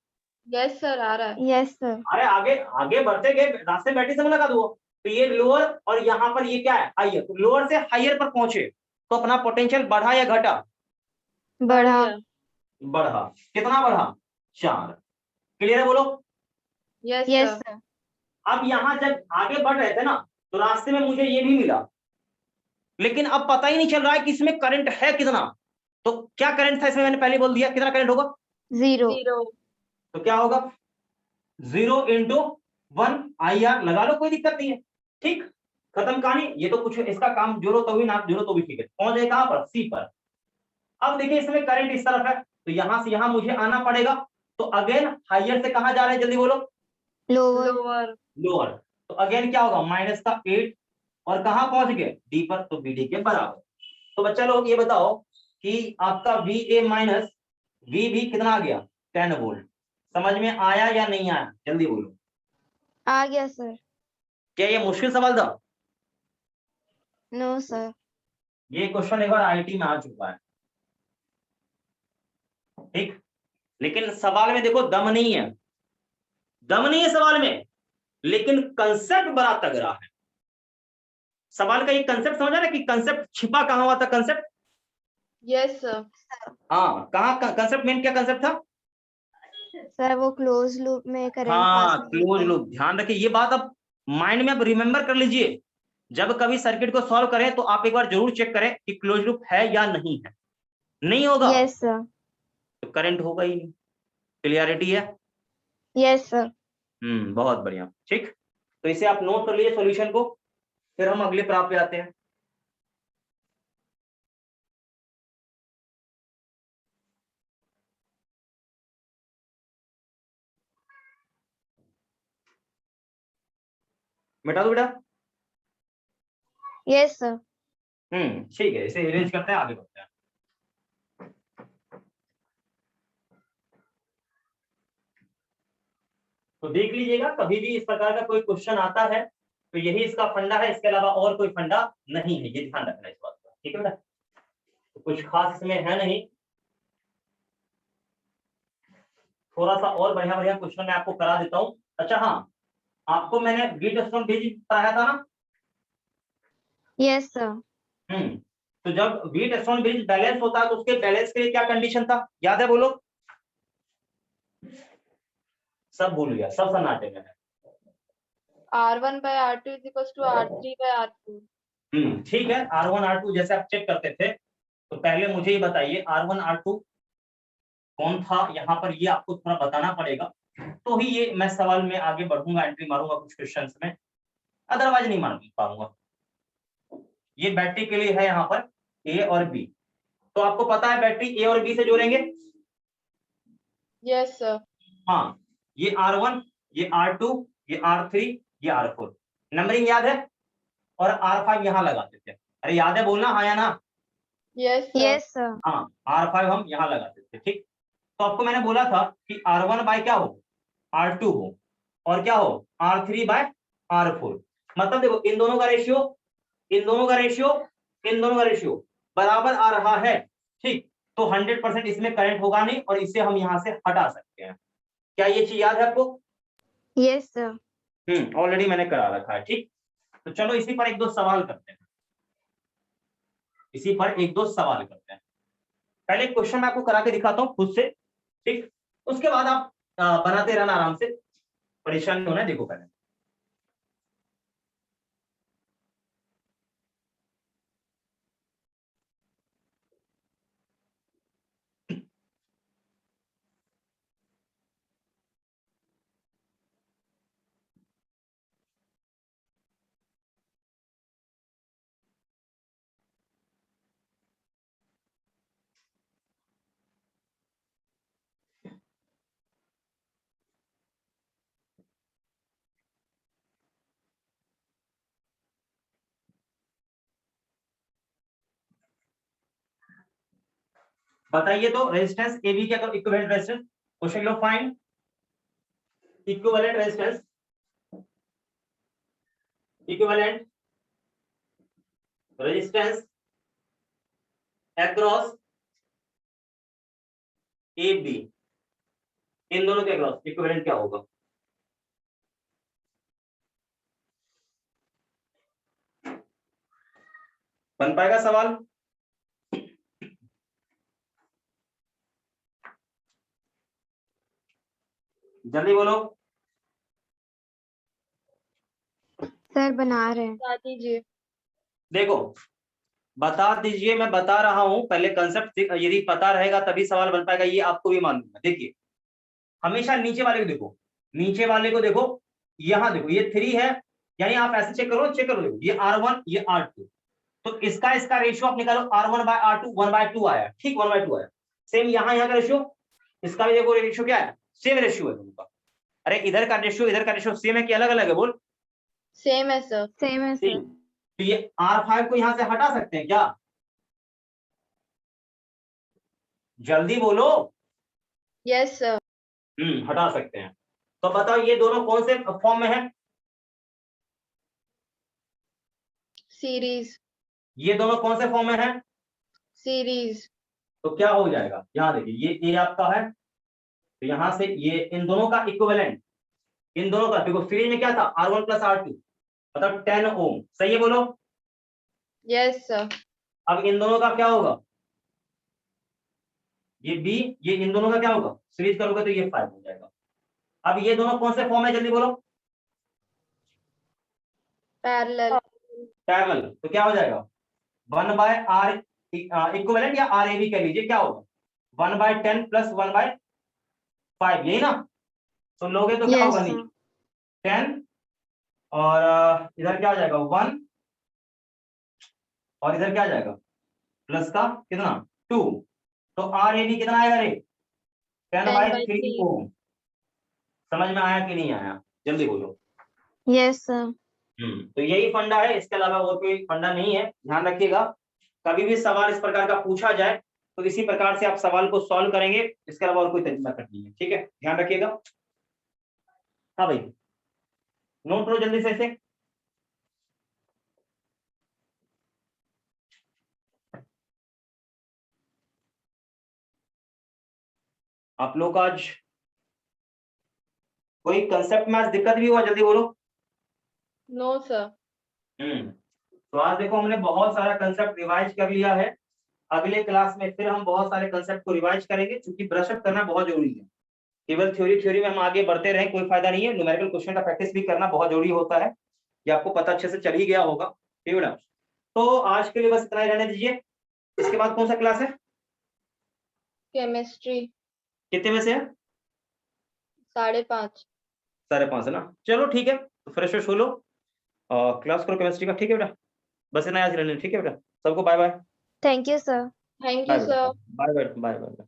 Speaker 3: यस सर, आ रहा है।
Speaker 2: Yes sir.
Speaker 1: अरे आगे आगे बढ़ते गए रास्ते में बैटरी से मुलाकात हुआ, तो ये लोअर और यहाँ पर ये क्या है हाइयर, तो लोअर से हाइयर पर पहुंचे तो अपना पोटेंशियल बढ़ा या घटा,
Speaker 2: बढ़ा।
Speaker 3: गया।
Speaker 1: बढ़ा। कितना बढ़ा 4। क्लियर है बोलो।
Speaker 3: Yes
Speaker 2: yes
Speaker 3: sir.
Speaker 2: सर।
Speaker 1: अब यहाँ जब आगे बढ़ रहे थे ना तो रास्ते में मुझे ये भी मिला, लेकिन अब पता ही नहीं चल रहा है कि इसमें करंट है कितना। तो क्या करंट था इसमें, मैंने पहले बोल दिया कितना करंट होगा,
Speaker 2: 0।
Speaker 3: 0।
Speaker 1: तो क्या होगा 0 × 1 IR लगा लो, कोई दिक्कत नहीं है। ठीक, खत्म कहानी। ये तो कुछ इसका काम जोड़ो तो भी ना जोड़ो तो भी ठीक है। पहुंच गए कहां पर, C पर। अब देखिए इसमें करंट इस तरफ है, तो यहां से यहां मुझे आना पड़ेगा, तो अगेन हाइयर से कहां जा रहे हैं, जल्दी बोलो।
Speaker 2: लोअर।
Speaker 3: लोअर।
Speaker 1: लोअर, तो अगेन क्या होगा माइनस का 8, और कहां पहुंच गए D पर, तो BD के बराबर। तो बच्चा लोग ये बताओ कि आपका VA माइनस VB कितना आ गया 10 वोल्ट। समझ में आया या नहीं आया, जल्दी बोलो।
Speaker 2: आ गया सर।
Speaker 1: क्या ये मुश्किल सवाल था,
Speaker 2: नो सर।
Speaker 1: ये क्वेश्चन एक बार IIT में आ चुका है। ठीक, लेकिन सवाल में देखो दम नहीं है, दम नहीं है सवाल में, लेकिन कंसेप्ट बड़ा तगड़ा है। सवाल का ये कंसेप्ट समझा ना कि कंसेप्ट छिपा कहां हुआ था, कंसेप्ट।
Speaker 3: Yes sir.
Speaker 1: हाँ कहां कंसेप्ट, मेन क्या कंसेप्ट था।
Speaker 2: सर वो क्लोज लूप में करंट पास
Speaker 1: हाँ
Speaker 2: नहीं
Speaker 1: क्लोज
Speaker 2: होता।
Speaker 1: लूप, ध्यान रखिए ये बात, अब माइंड में अब रिमेंबर कर लीजिए। जब कभी सर्किट को सॉल्व करें तो आप एक बार जरूर चेक करें कि क्लोज लूप है या नहीं है। नहीं होगा
Speaker 2: यस सर।
Speaker 1: तो करंट होगा ही नहीं। क्लियरिटी है।
Speaker 2: Yes sir.
Speaker 1: बहुत बढ़िया। ठीक, तो इसे आप नोट कर लीजिए सॉल्यूशन को, फिर हम अगले प्राप्त पे आते हैं। मिटा दो बेटा।
Speaker 2: Yes sir.
Speaker 1: ठीक है, इसे अरेंज करते हैं, आगे बढ़ते हैं। तो देख लीजिएगा कभी भी इस प्रकार का कोई क्वेश्चन आता है तो यही इसका फंडा है, इसके अलावा और कोई फंडा नहीं है, ये ध्यान रखना इस बात का। ठीक है बेटा, तो कुछ खास इसमें है नहीं। थोड़ा सा और बढ़िया बढ़िया क्वेश्चन मैं आपको करा देता हूँ। अच्छा हाँ, आपको मैंने व्हीटस्टोन ब्रिज पढ़ाया था ना।
Speaker 2: Yes sir.
Speaker 1: तो जब व्हीटस्टोन ब्रिज बैलेंस होता है तो उसके बैलेंस के लिए क्या कंडीशन था, याद है बोलो। सब भूल गया, सब सन्नाटे में है।
Speaker 3: R1/R2 = R3/R4।
Speaker 1: ठीक है, R1 R2 जैसे आप चेक करते थे, तो पहले मुझे ये बताइए R1 R2 कौन था, यहाँ पर ये आपको थोड़ा बताना पड़ेगा, तो ही ये मैं सवाल में आगे बढ़ूंगा, एंट्री मारूंगा कुछ क्वेश्चंस में, अदरवाइज नहीं मार पाऊंगा। ये बैटरी के लिए है यहाँ पर A और B, तो आपको पता है बैटरी A और B से जोड़ेंगे।
Speaker 3: Yes sir.
Speaker 1: हाँ, ये R1, ये R2, ये R3, ये R4, नंबरिंग याद है, और R5 यहाँ लगाते थे। अरे याद है बोलना, हाँ या ना।
Speaker 3: Yes sir.
Speaker 2: Yes sir.
Speaker 1: हाँ R5 हम यहाँ लगाते थे। ठीक, तो आपको मैंने बोला था कि R1 बाय क्या हो R2 हो, और क्या हो R3 बाय R4। मतलब देखो इन दोनों का रेशियो, इन दोनों का रेशियो, इन दोनों का रेशियो बराबर आ रहा है। ठीक, तो 100% इसमें करंट होगा नहीं, और इसे हम यहाँ से हटा सकते हैं। क्या ये चीज याद है आपको।
Speaker 2: Yes sir.
Speaker 1: ऑलरेडी मैंने करा रखा है। ठीक, तो चलो इसी पर एक दो सवाल करते हैं। इसी पर एक दो सवाल करते हैं। पहले क्वेश्चन मैं आपको करा के दिखाता हूँ खुद से, ठीक, उसके बाद आप बनाते रहना आराम से, परेशान नहीं होना है। देखो पहले बताइए तो रेजिस्टेंस ए बी क्या करो, इक्विवेलेंट रेजिस्टेंस। क्वेश्चन लो, find equivalent resistance, equivalent resistance across A B, इन दोनों के अक्रॉस इक्विवेलेंट क्या होगा? बन पाएगा सवाल? जल्दी बोलो।
Speaker 2: सर बना रहे हैं।
Speaker 3: बता दीजिए।
Speaker 1: देखो बता दीजिए, मैं बता रहा हूं, पहले कंसेप्ट यदि पता रहेगा तभी सवाल बन पाएगा, ये आपको भी मालूम है। देखिए हमेशा नीचे वाले को देखो, नीचे वाले को देखो, यहां देखो ये 3 है, यानी आप ऐसे चेक करो, देखो ये R1 ये R2, तो इसका रेशियो आप निकालो, R1/R2 1/2 आया, ठीक, 1/2 आया। सेम यहाँ का रेशियो, इसका भी देखो रेशियो क्या है, सेम रेशियो है दोनों का। अरे इधर का रेशियो सेम है कि अलग अलग है? बोल।
Speaker 3: सेम है सर।
Speaker 2: सेम है सर।
Speaker 1: तो ये R5 को यहां से हटा सकते हैं क्या? जल्दी बोलो।
Speaker 3: Yes sir.
Speaker 1: हटा सकते हैं। तो बताओ ये दोनों कौन से फॉर्म में है?
Speaker 3: सीरीज।
Speaker 1: ये दोनों कौन से फॉर्म में है?
Speaker 3: सीरीज।
Speaker 1: तो क्या हो जाएगा, यहां देखिए ये ए आपका है, तो यहां से ये इन दोनों का इक्विवेलेंट, इन दोनों का देखो, सीरीज में क्या था, R1 + R2 मतलब 10 ओम, सही है बोलो।
Speaker 3: Yes sir.
Speaker 1: अब इन दोनों का क्या होगा, ये बी, ये इन दोनों का क्या होगा, सीरीज करोगे तो ये 5 हो जाएगा। अब ये दोनों कौन से फॉर्म है, जल्दी बोलो।
Speaker 3: पैरेलल।
Speaker 1: पैरेलल, तो क्या हो जाएगा, 1/R इक्विवेलेंट या RAB कह लीजिए, क्या होगा 1/10 + 1/5, यही ना? तो लोगे तो क्या
Speaker 2: Yes,
Speaker 1: होगा,
Speaker 2: sir.
Speaker 1: नहीं 10 और इधर क्या हो जाएगा 1 और इधर क्या आ जाएगा प्लस का कितना 2, तो RAB कितना आएगा रे, 10/3 ओम। समझ में आया कि नहीं आया, जल्दी बोलो।
Speaker 2: Yes, sir.
Speaker 1: तो यही फंडा है, इसके अलावा और कोई फंडा नहीं है, ध्यान रखिएगा। कभी भी सवाल इस प्रकार का पूछा जाए तो इसी प्रकार से आप सवाल को सॉल्व करेंगे, इसके अलावा और कोई तरीका नहीं है, ठीक है, ध्यान रखिएगा। हाँ भाई, नोट लो जल्दी से इसे। आप लोग आज कोई कंसेप्ट में आज दिक्कत भी हुआ, जल्दी बोलो।
Speaker 3: No sir.
Speaker 1: तो आज देखो हमने बहुत सारा कंसेप्ट रिवाइज कर लिया है, अगले क्लास में फिर हम बहुत सारे कंसेप्ट को रिवाइज करेंगे, क्योंकि ब्रशअप करना बहुत जरूरी है। केवल थ्योरी में हम आगे बढ़ते रहें कोई फायदा नहीं है, न्यूमेरिकल क्वेश्चन का प्रैक्टिस भी करना बहुत जरूरी होता है, ये आपको पता अच्छे से चल ही गया होगा, ठीक है ना? तो आज के लिए बस इतना ही रहने दीजिए। इसके बाद कौन सा क्लास है?
Speaker 3: केमिस्ट्री।
Speaker 1: कितने में से है?
Speaker 3: 5:30।
Speaker 1: 5:30 है ना, चलो ठीक है, तो फ्रेश हो लो और क्लास करो केमिस्ट्री का, ठीक है बेटा, बस इतना याद रहने, ठीक है बेटा, सबको bye bye.
Speaker 2: Thank you, sir.
Speaker 3: Thank
Speaker 1: bye
Speaker 3: you sir.
Speaker 1: Bye bye bye.